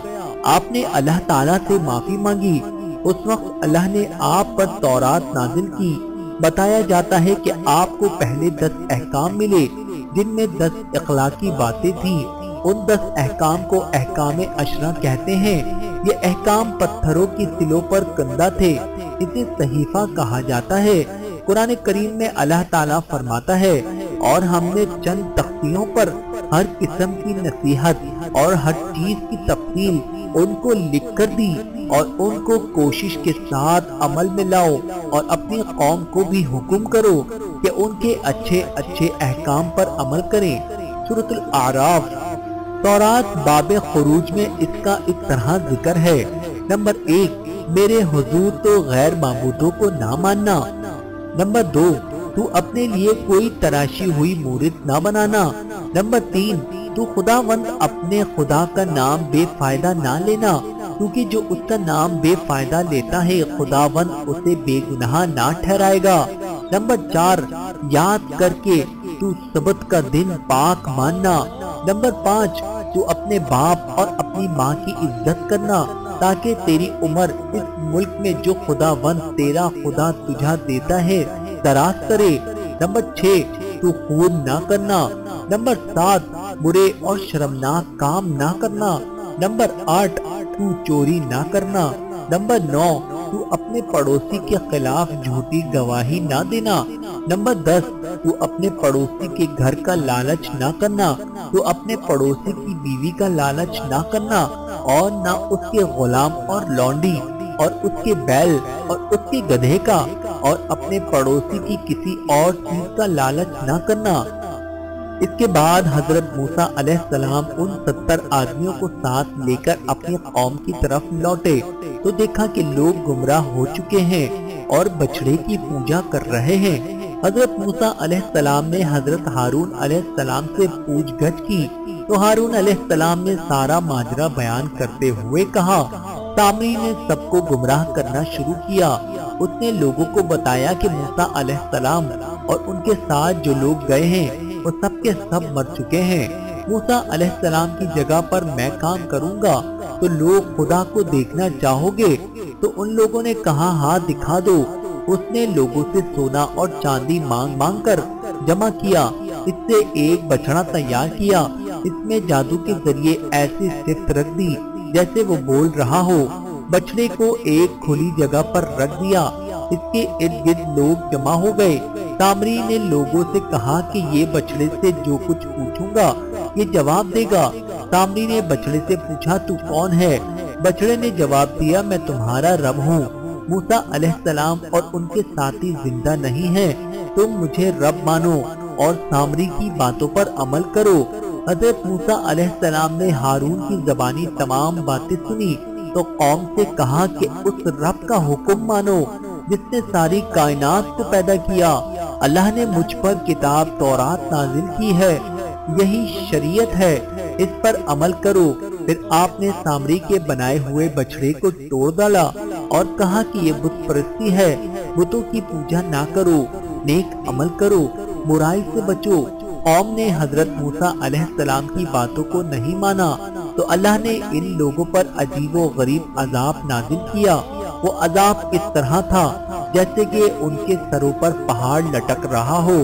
آپ نے اللہ تعالیٰ سے معافی مانگی۔ اس وقت اللہ نے آپ پر تورات نازل کی۔ بتایا جاتا ہے کہ آپ کو پہلے 10 احکام ملے جن میں 10 اخلاقی باتیں تھیں۔ ان 10 احکام کو احکام عشرہ کہتے ہیں۔ یہ احکام پتھروں کی سلوں پر کندہ تھے، اسے صحیفہ کہا جاتا ہے۔ قرآن کریم میں اللہ تعالیٰ فرماتا ہے اور ہم نے چند تختیوں پر ہر قسم کی نصیحت اور ہر چیز کی تفصیل ان کو لکھ کر دی اور ان کو کوشش کے ساتھ عمل میں لاؤ اور اپنی قوم کو بھی حکم کرو کہ ان کے اچھے اچھے احکام پر عمل کریں۔ سورۃ الاعراف تورات باب خروج میں اس کا اس طرح ذکر ہے۔ نمبر 1، میرے حضور تو غیر معبودوں کو نہ ماننا۔ نمبر 2، تو اپنے لیے کوئی تراشی ہوئی مورت نہ بنانا۔ نمبر 3، تو خداوند اپنے خدا کا نام بے فائدہ نہ لینا، کیونکہ جو اس کا نام بے فائدہ لیتا ہے خداوند اسے بے گناہ نہ ٹھہرائے گا۔ نمبر 4، یاد کر کے تو سبت کا دن پاک ماننا۔ نمبر 5، تو اپنے باپ اور اپنی ماں کی عزت کرنا، تاکہ تیری عمر اس ملک میں جو خداوند تیرا خدا تجھا دیتا ہے دراز کرے۔ نمبر 6، تو خون نہ کرنا۔ نمبر 7، برے اور شرمناک کام نہ کرنا۔ نمبر 8، تو چوری نہ کرنا۔ نمبر 9، تو اپنے پڑوسی کے خلاف جھوٹی گواہی نہ دینا۔ نمبر 10، تو اپنے پڑوسی کے گھر کا لالچ نہ کرنا، تو اپنے پڑوسی کی بیوی کا لالچ نہ کرنا، اور نہ اس کے غلام اور لونڈی اور اس کے بیل اور اس کے گدھے کا، اور اپنے پڑوسی کی کسی اور چیز کا لالچ نہ کرنا۔ اس کے بعد حضرت موسیٰ علیہ السلام ان 70 آدمیوں کو ساتھ لے کر اپنی قوم کی طرف لوٹے تو دیکھا کہ لوگ گمراہ ہو چکے ہیں اور بچڑے کی پوجا کر رہے ہیں۔ حضرت موسیٰ علیہ السلام نے حضرت ہارون علیہ السلام سے پوچھ گچھ کی تو ہارون علیہ السلام نے سارا ماجرا بیان کرتے ہوئے کہا، سامری نے سب کو گمراہ کرنا شروع کیا۔ اس نے لوگوں کو بتایا کہ موسیٰ علیہ السلام اور ان کے ساتھ جو لوگ گئے ہیں وہ سب کے سب مر چکے ہیں۔ موسیٰ علیہ السلام کی جگہ پر میں کام کروں گا تو لوگ خدا کو دیکھنا چاہو گے؟ تو ان لوگوں نے کہا، ہاں دکھا دو۔ اس نے لوگوں سے سونا اور چاندی مانگ مانگ کر جمع کیا، اس سے ایک بچڑا تیار کیا، اس میں جادو کے ذریعے ایسی صفت رکھ دی جیسے وہ بول رہا ہو۔ بچڑے کو ایک کھلی جگہ پر رکھ دیا، اس کے ارد گرد لوگ جمع ہو گئے۔ سامری نے لوگوں سے کہا کہ یہ بچڑے سے جو کچھ پوچھوں گا یہ جواب دے گا۔ سامری نے بچڑے سے پوچھا، تو کون ہے؟ بچڑے نے جواب دیا، میں تمہارا رب ہوں۔ موسیٰ علیہ السلام اور ان کے ساتھی زندہ نہیں ہیں، تم مجھے رب مانو اور سامری کی باتوں پر عمل کرو۔ حضرت موسیٰ علیہ السلام نے ہارون کی زبانی تمام باتیں سنی تو قوم سے کہا کہ اس رب کا حکم مانو جس نے ساری کائنات کو پیدا کیا۔ اللہ نے مجھ پر کتاب تورات نازل کی ہے، یہی شریعت ہے، اس پر عمل کرو۔ پھر آپ نے سامری کے بنائے ہوئے بچڑے کو توڑ ڈالا اور کہا کہ یہ بت پرستی ہے، بتوں کی پوجا نہ کرو، نیک عمل کرو، برائی سے بچو۔ قوم نے حضرت موسیٰ علیہ السلام کی باتوں کو نہیں مانا تو اللہ نے ان لوگوں پر عجیب و غریب عذاب نازل کیا۔ وہ عذاب اس طرح تھا جیسے کہ ان کے سروں پر پہاڑ لٹک رہا ہو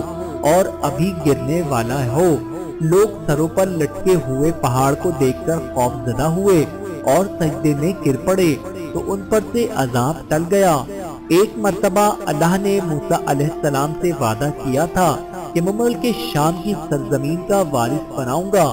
اور ابھی گرنے والا ہو۔ لوگ سروں پر لٹکے ہوئے پہاڑ کو دیکھ کر خوف زدہ ہوئے اور سجدے میں گر پڑے تو ان پر سے عذاب ٹل گیا۔ ایک مرتبہ اللہ نے موسیٰ علیہ السلام سے وعدہ کیا تھا کہ مملک شام کی سرزمین کا وارث بناؤں گا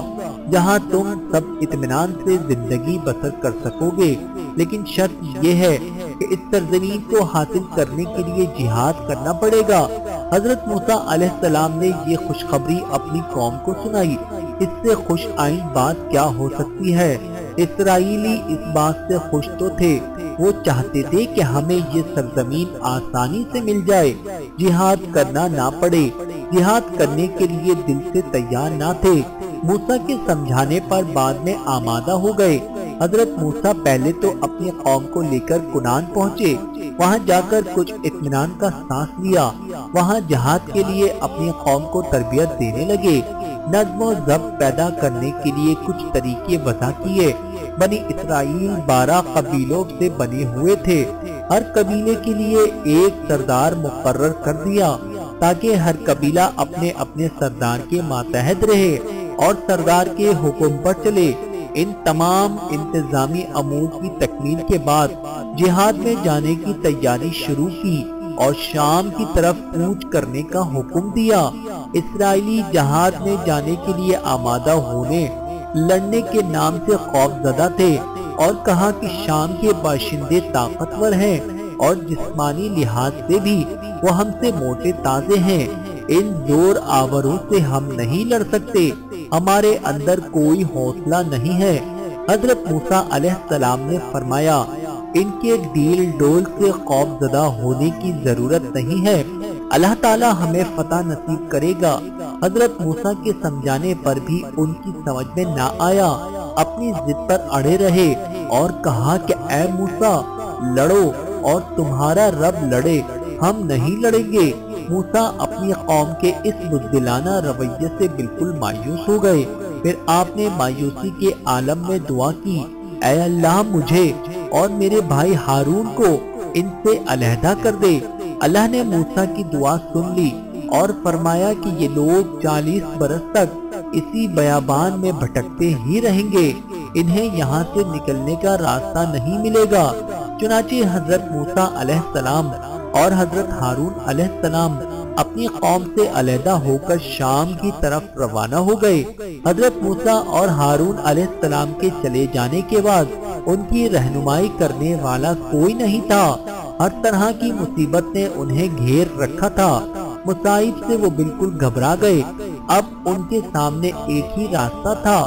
جہاں تم سب اطمینان سے زندگی بسر کر سکو گے، لیکن شرط یہ ہے کہ اس سرزمین کو حاصل کرنے کے لیے جہاد کرنا پڑے گا۔ حضرت موسیٰ علیہ السلام نے یہ خوشخبری اپنی قوم کو سنائی۔ اس سے خوش آئند بات کیا ہو سکتی ہے؟ اسرائیلی اس بات سے خوش تو تھے، وہ چاہتے تھے کہ ہمیں یہ سرزمین آسانی سے مل جائے، جہاد کرنا نہ پڑے۔ جہاد کرنے کے لیے دل سے تیار نہ تھے۔ موسیٰ کے سمجھانے پر بعد میں آمادہ ہو گئے۔ حضرت موسیٰ پہلے تو اپنی قوم کو لے کر کنعان پہنچے، وہاں جا کر کچھ اطمینان کا سانس لیا، وہاں جہاد کے لیے اپنی قوم کو تربیت دینے لگے، نظم و ضبط پیدا کرنے کے لیے کچھ طریقے وضع کیے۔ بنی اسرائیل 12 قبیلوں سے بنے ہوئے تھے، ہر قبیلے کے لیے ایک سردار مقرر کر دیا تاکہ ہر قبیلہ اپنے اپنے سردار کے ماتحت رہے اور سردار کے حکم پر چلے۔ ان تمام انتظامی امور کی تکمیل کے بعد جہاد میں جانے کی تیاری شروع کی اور شام کی طرف کوچ کرنے کا حکم دیا۔ اسرائیلی جہاد میں جانے کے لیے آمادہ ہونے لڑنے کے نام سے خوف زدہ تھے اور کہا کہ شام کے باشندے طاقتور ہیں اور جسمانی لحاظ سے بھی وہ ہم سے موٹے تازے ہیں، ان زور آوروں سے ہم نہیں لڑ سکتے، ہمارے اندر کوئی حوصلہ نہیں ہے۔ حضرت موسیٰ علیہ السلام نے فرمایا ان کے ڈیل ڈول سے خوف زدہ ہونے کی ضرورت نہیں ہے، اللہ تعالی ہمیں فتح نصیب کرے گا۔ حضرت موسیٰ کے سمجھانے پر بھی ان کی سمجھ میں نہ آیا، اپنی ضد پر اڑے رہے اور کہا کہ اے موسیٰ لڑو اور تمہارا رب لڑے، ہم نہیں لڑیں گے۔ موسیٰ اپنی قوم کے اس بزدلانہ رویے سے بالکل مایوس ہو گئے۔ پھر آپ نے مایوسی کے عالم میں دعا کی، اے اللہ مجھے اور میرے بھائی ہارون کو ان سے علیحدہ کر دے۔ اللہ نے موسیٰ کی دعا سن لی اور فرمایا کہ یہ لوگ 40 برس تک اسی بیابان میں بھٹکتے ہی رہیں گے، انہیں یہاں سے نکلنے کا راستہ نہیں ملے گا۔ چنانچہ حضرت موسیٰ علیہ السلام اور حضرت ہارون علیہ السلام اپنی قوم سے علیحدہ ہو کر شام کی طرف روانہ ہو گئے۔ حضرت موسیٰ اور ہارون علیہ السلام کے چلے جانے کے بعد ان کی رہنمائی کرنے والا کوئی نہیں تھا، ہر طرح کی مصیبت نے انہیں گھیر رکھا تھا۔ مصائب سے وہ بالکل گھبرا گئے۔ اب ان کے سامنے ایک ہی راستہ تھا،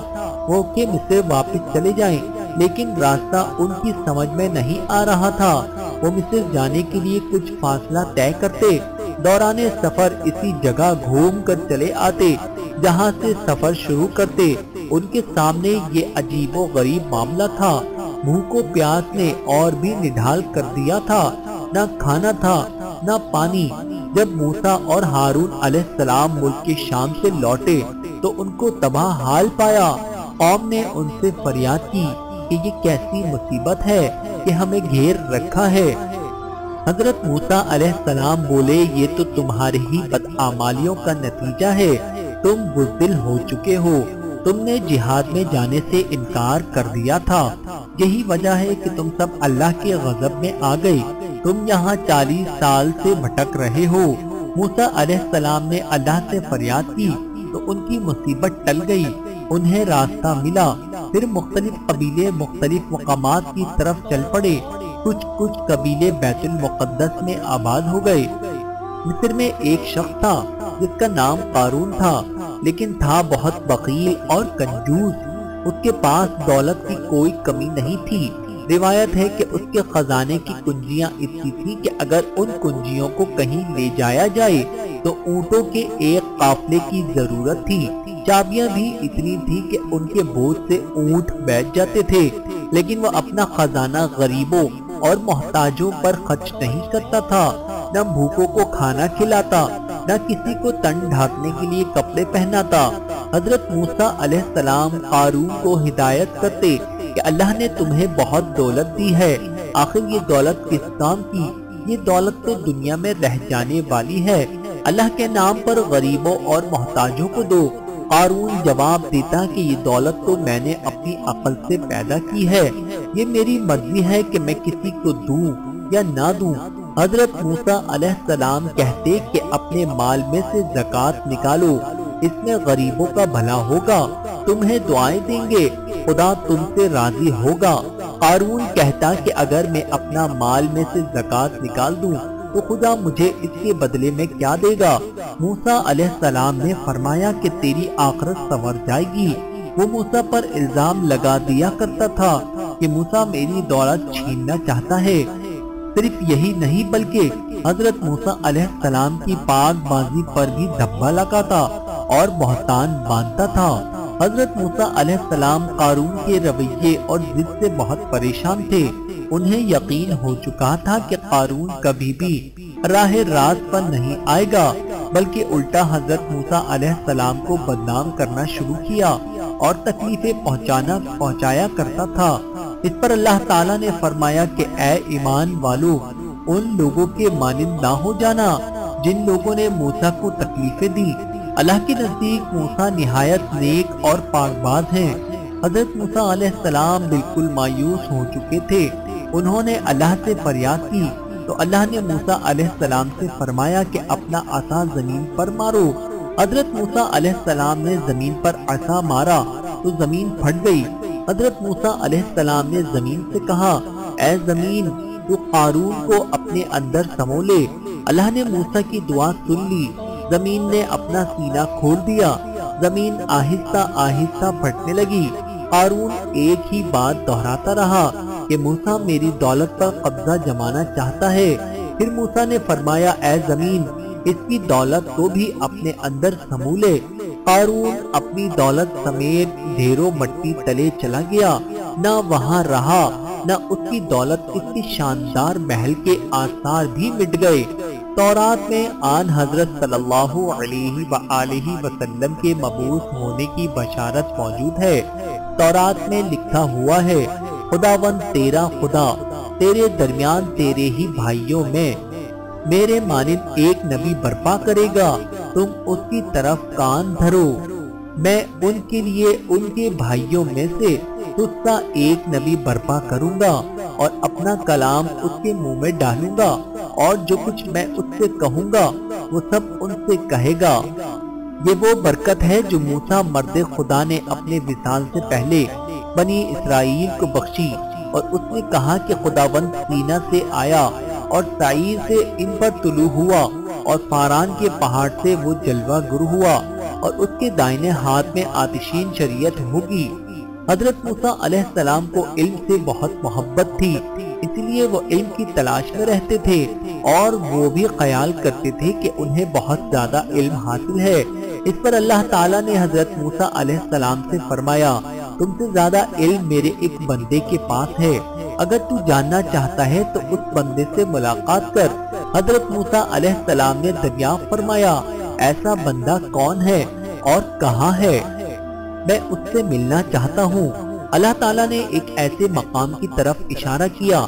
وہ کہ مصر واپس چلے جائیں، لیکن راستہ ان کی سمجھ میں نہیں آ رہا تھا۔ وہ مصر جانے کے لیے کچھ فاصلہ طے کرتے، دوران سفر اسی جگہ گھوم کر چلے آتے جہاں سے سفر شروع کرتے۔ ان کے سامنے یہ عجیب و غریب معاملہ تھا، بھوک و پیاس نے اور بھی نڈھال کر دیا تھا، نہ کھانا تھا نہ پانی۔ جب موسیٰ اور ہارون علیہ السلام ملک کے شام سے لوٹے تو ان کو تباہ حال پایا۔ قوم نے ان سے فریاد کی کہ یہ کیسی مصیبت ہے کہ ہمیں گھیر رکھا ہے۔ حضرت موسیٰ علیہ السلام بولے یہ تو تمہاری ہی بدعمالیوں کا نتیجہ ہے، تم بزدل ہو چکے ہو، تم نے جہاد میں جانے سے انکار کر دیا تھا، یہی وجہ ہے کہ تم سب اللہ کے غضب میں آ گئے، تم یہاں 40 سال سے بھٹک رہے ہو۔ موسیٰ علیہ السلام نے اللہ سے فریاد کی تو ان کی مصیبت ٹل گئی، انہیں راستہ ملا۔ پھر مختلف قبیلے مختلف مقامات کی طرف چل پڑے، کچھ قبیلے بیت المقدس میں آباد ہو گئے۔ مصر میں ایک شخص تھا جس کا نام قارون تھا، لیکن تھا بہت بخیل اور کنجوس، اس کے پاس دولت کی کوئی کمی نہیں تھی۔ روایت ہے کہ اس کے خزانے کی کنجیاں اتنی تھی کہ اگر ان کنجیوں کو کہیں لے جایا جائے تو اونٹوں کے ایک قافلے کی ضرورت تھی، چابیاں بھی اتنی تھی کہ ان کے بوجھ سے اونٹ بیٹھ جاتے تھے، لیکن وہ اپنا خزانہ غریبوں اور محتاجوں پر خرچ نہیں کرتا تھا، نہ بھوکوں کو کھانا کھلاتا، نہ کسی کو تن ڈھانکنے کے لیے کپڑے پہناتا۔ حضرت موسیٰ علیہ السلام قارون کو ہدایت کرتے کہ اللہ نے تمہیں بہت دولت دی ہے، آخر یہ دولت کس کام کی؟ یہ دولت تو دنیا میں رہ جانے والی ہے، اللہ کے نام پر غریبوں اور محتاجوں کو دو۔ قارون جواب دیتا کہ یہ دولت تو میں نے اپنی عقل سے پیدا کی ہے، یہ میری مرضی ہے کہ میں کسی کو دوں یا نہ دوں۔ حضرت موسیٰ علیہ السلام کہتے کہ اپنے مال میں سے زکوٰۃ نکالو، اس میں غریبوں کا بھلا ہوگا، تمہیں دعائیں دیں گے، خدا تم سے راضی ہوگا۔ قارون کہتا کہ اگر میں اپنا مال میں سے زکوٰۃ نکال دوں تو خدا مجھے اس کے بدلے میں کیا دے گا؟ موسیٰ علیہ السلام نے فرمایا کہ تیری آخرت سنور جائے گی۔ وہ موسیٰ پر الزام لگا دیا کرتا تھا کہ موسیٰ میری دولت چھیننا چاہتا ہے۔ صرف یہی نہیں بلکہ حضرت موسیٰ علیہ السلام کی پاک بازی پر بھی دھبا لگاتا اور بہتان باندھتا تھا۔ حضرت موسیٰ علیہ السلام قارون کے رویے اور ضد سے بہت پریشان تھے، انہیں یقین ہو چکا تھا کہ قارون کبھی بھی راہ راست پر نہیں آئے گا، بلکہ الٹا حضرت موسیٰ علیہ السلام کو بدنام کرنا شروع کیا اور تکلیفیں پہنچایا کرتا تھا۔ اس پر اللہ تعالیٰ نے فرمایا کہ اے ایمان والو، ان لوگوں کے مانند نہ ہو جانا جن لوگوں نے موسیٰ کو تکلیفیں دی، اللہ کے نزدیک موسیٰ نہایت نیک اور پاک باز ہیں۔ حضرت موسیٰ علیہ السلام بالکل مایوس ہو چکے تھے، انہوں نے اللہ سے فریاد کی تو اللہ نے موسیٰ علیہ السلام سے فرمایا کہ اپنا عصا زمین پر مارو۔ حضرت موسیٰ علیہ السلام نے زمین پر عصا مارا تو زمین پھٹ گئی۔ حضرت موسیٰ علیہ السلام نے زمین سے کہا اے زمین تو قارون کو اپنے اندر سمو لے۔ اللہ نے موسیٰ کی دعا سن لی، زمین نے اپنا سینہ کھول دیا، زمین آہستہ آہستہ پھٹنے لگی۔ قارون ایک ہی بات دہراتا رہا کہ موسیٰ میری دولت پر قبضہ جمانا چاہتا ہے۔ پھر موسیٰ نے فرمایا اے زمین اس کی دولت کو بھی اپنے اندر سمو لے۔ قارون اپنی دولت سمیت ڈھیروں مٹی تلے چلا گیا، نہ وہاں رہا، نہ اس کی دولت، اس کی شاندار محل کے آثار بھی مٹ گئے۔ تورات میں آن حضرت صلی اللہ علیہ وآلہ وسلم کے مبعوث ہونے کی بشارت موجود ہے۔ تورات میں لکھا ہوا ہے خداوند تیرا خدا تیرے درمیان تیرے ہی بھائیوں میں میرے مانند ایک نبی برپا کرے گا، تم اس کی طرف کان دھرو، میں ان کے لیے ان کے بھائیوں میں سے تجھ سا ایک نبی برپا کروں گا اور اپنا کلام اس کے منہ میں ڈالوں گا، اور جو کچھ میں اس سے کہوں گا وہ سب ان سے کہے گا۔ یہ وہ برکت ہے جو موسیٰ مرد خدا نے اپنے وصال سے پہلے بنی اسرائیل کو بخشی، اور اس نے کہا کہ خداوند سینا سے آیا اور سعیر سے ان پر طلوع ہوا، اور فاران کے پہاڑ سے وہ جلوہ گر ہوا، اور اس کے دائنے ہاتھ میں آتشین شریعت ہوگی۔ حضرت موسیٰ علیہ السلام کو علم سے بہت محبت تھی، اس لیے وہ علم کی تلاش میں رہتے تھے، اور وہ بھی خیال کرتے تھے کہ انہیں بہت زیادہ علم حاصل ہے۔ اس پر اللہ تعالیٰ نے حضرت موسیٰ علیہ السلام سے فرمایا تم سے زیادہ علم میرے ایک بندے کے پاس ہے، اگر تو جاننا چاہتا ہے تو اس بندے سے ملاقات کر۔ حضرت موسیٰ علیہ السلام نے دریافت فرمایا ایسا بندہ کون ہے اور کہاں ہے؟ میں اس سے ملنا چاہتا ہوں۔ اللہ تعالیٰ نے ایک ایسے مقام کی طرف اشارہ کیا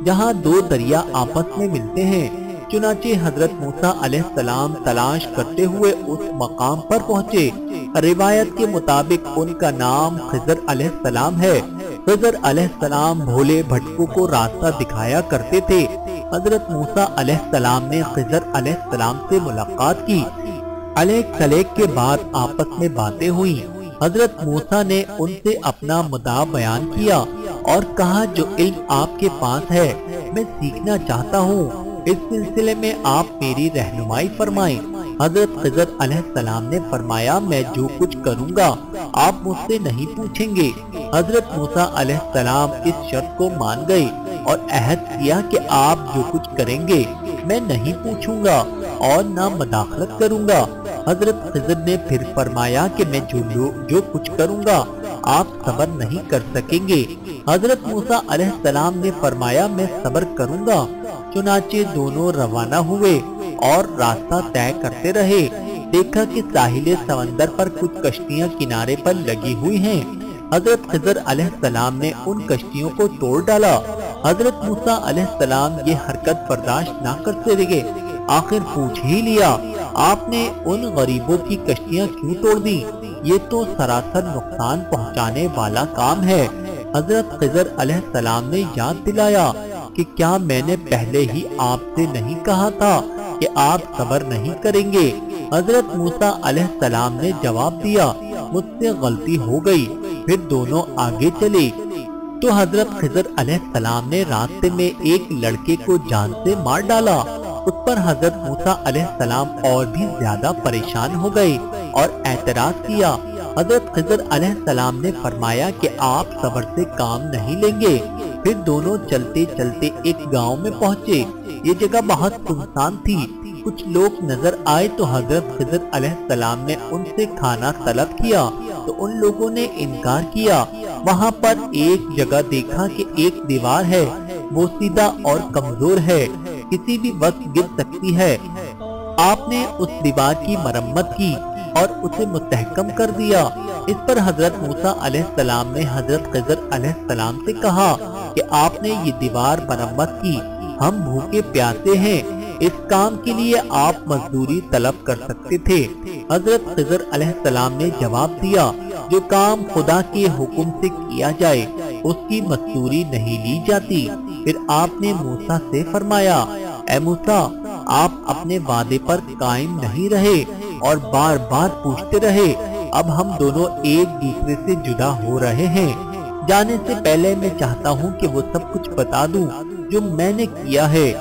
جہاں دو دریا آپس میں ملتے ہیں۔ چنانچہ حضرت موسیٰ علیہ السلام تلاش کرتے ہوئے اس مقام پر پہنچے۔ روایت کے مطابق ان کا نام خضر علیہ السلام ہے۔ خضر علیہ السلام بھولے بھٹکوں کو راستہ دکھایا کرتے تھے۔ حضرت موسیٰ علیہ السلام نے خضر علیہ السلام سے ملاقات کی۔ علیک سلیک کے بعد آپس میں باتیں ہوئی۔ حضرت موسیٰ نے ان سے اپنا مدعا بیان کیا اور کہا جو علم آپ کے پاس ہے میں سیکھنا چاہتا ہوں، اس سلسلے میں آپ میری رہنمائی فرمائیں۔ حضرت خضر علیہ السلام نے فرمایا میں جو کچھ کروں گا آپ مجھ سے نہیں پوچھیں گے۔ حضرت موسیٰ علیہ السلام اس شرط کو مان گئے اور عہد کیا کہ آپ جو کچھ کریں گے میں نہیں پوچھوں گا اور نہ مداخلت کروں گا۔ حضرت خضر نے پھر فرمایا کہ میں جو کچھ کروں گا آپ صبر نہیں کر سکیں گے۔ حضرت موسیٰ علیہ السلام نے فرمایا میں صبر کروں گا۔ چنانچہ دونوں روانہ ہوئے اور راستہ طے کرتے رہے۔ دیکھا کہ ساحل سمندر پر کچھ کشتیاں کنارے پر لگی ہوئی ہیں۔ حضرت خضر علیہ السلام نے ان کشتیوں کو توڑ ڈالا۔ حضرت موسیٰ علیہ السلام یہ حرکت برداشت نہ کرتے رہے، آخر پوچھ ہی لیا آپ نے ان غریبوں کی کشتیاں کیوں توڑ دی؟ یہ تو سراسر نقصان پہنچانے والا کام ہے۔ حضرت خضر علیہ السلام نے یاد دلایا کہ کیا میں نے پہلے ہی آپ سے نہیں کہا تھا کہ آپ صبر نہیں کریں گے؟ حضرت موسیٰ علیہ السلام نے جواب دیا مجھ سے غلطی ہو گئی۔ پھر دونوں آگے چلے تو حضرت خضر علیہ السلام نے راستے میں ایک لڑکے کو جان سے مار ڈالا۔ اس پر حضرت موسیٰ علیہ السلام اور بھی زیادہ پریشان ہو گئے اور اعتراض کیا۔ حضرت خضر علیہ السلام نے فرمایا کہ آپ صبر سے کام نہیں لیں گے۔ پھر دونوں چلتے چلتے ایک گاؤں میں پہنچے۔ یہ جگہ بہت سنسان تھی۔ کچھ لوگ نظر آئے تو حضرت خضر علیہ السلام نے ان سے کھانا طلب کیا تو ان لوگوں نے انکار کیا۔ وہاں پر ایک جگہ دیکھا کہ ایک دیوار ہے، وہ سیدھا اور کمزور ہے، کسی بھی وقت گر سکتی ہے۔ آپ نے اس دیوار کی مرمت کی اور اسے مستحکم کر دیا۔ اس پر حضرت موسیٰ علیہ السلام نے حضرت خضر علیہ السلام سے کہا کہ آپ نے یہ دیوار مرمت کی، ہم بھوکے پیاسے ہیں، اس کام کے لیے آپ مزدوری طلب کر سکتے تھے۔ حضرت خضر علیہ السلام نے جواب دیا جو کام خدا کے حکم سے کیا جائے اس کی مزدوری نہیں لی جاتی۔ پھر آپ نے موسیٰ سے فرمایا اے موسیٰ آپ اپنے وعدے پر قائم نہیں رہے اور بار بار پوچھتے رہے، اب ہم دونوں ایک دوسرے سے جدا ہو رہے ہیں۔ جانے سے پہلے میں چاہتا ہوں کہ وہ سب کچھ بتا دوں جو میں نے کیا ہے۔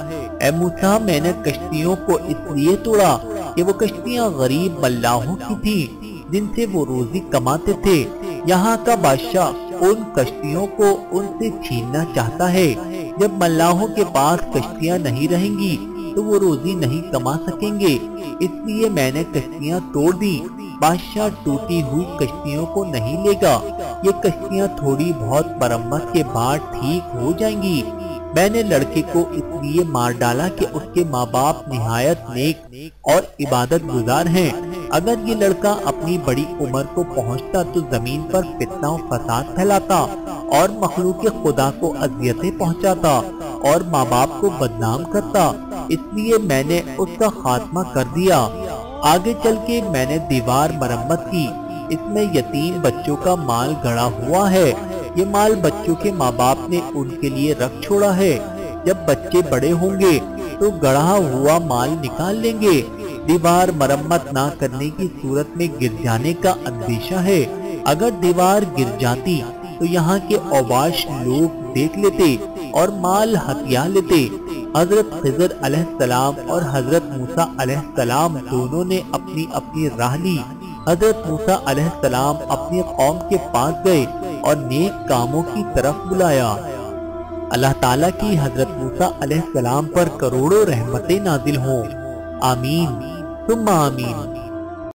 اے موسیٰ میں نے کشتیوں کو اس لیے توڑا کہ وہ کشتیاں غریب ملاحوں کی تھی جن سے وہ روزی کماتے تھے۔ یہاں کا بادشاہ ان کشتیوں کو ان سے چھیننا چاہتا ہے۔ جب ملاحوں کے پاس کشتیاں نہیں رہیں گی تو وہ روزی نہیں کما سکیں گے، اس لیے میں نے کشتیاں توڑ دی۔ بادشاہ ٹوٹی ہوئی کشتیوں کو نہیں لے گا، یہ کشتیاں تھوڑی بہت مرمت کے بعد ٹھیک ہو جائیں گی۔ میں نے لڑکے کو اس لیے مار ڈالا کہ اس کے ماں باپ نہایت نیک اور عبادت گزار ہیں۔ اگر یہ لڑکا اپنی بڑی عمر کو پہنچتا تو زمین پر فتنہ و فساد پھیلاتا اور مخلوق خدا کو اذیتیں پہنچاتا اور ماں باپ کو بدنام کرتا، اس لیے میں نے اس کا خاتمہ کر دیا۔ آگے چل کے میں نے دیوار مرمت کی، اس میں یتیم بچوں کا مال گڑا ہوا ہے، یہ مال بچوں کے ماں باپ نے ان کے لیے رکھ چھوڑا ہے، جب بچے بڑے ہوں گے تو گڑا ہوا مال نکال لیں گے۔ دیوار مرمت نہ کرنے کی صورت میں گر جانے کا اندیشہ ہے، اگر دیوار گر جاتی تو یہاں کے اوباش لوگ دیکھ لیتے اور مال ہتھیا لیتے۔ حضرت خضر علیہ السلام اور حضرت موسیٰ علیہ السلام دونوں نے اپنی اپنی راہ لی۔ حضرت موسیٰ علیہ السلام اپنی قوم کے پاس گئے اور نیک کاموں کی طرف بلایا۔ اللہ تعالیٰ کی حضرت موسیٰ علیہ السلام پر کروڑوں رحمتیں نازل ہوں، آمین ثم آمین۔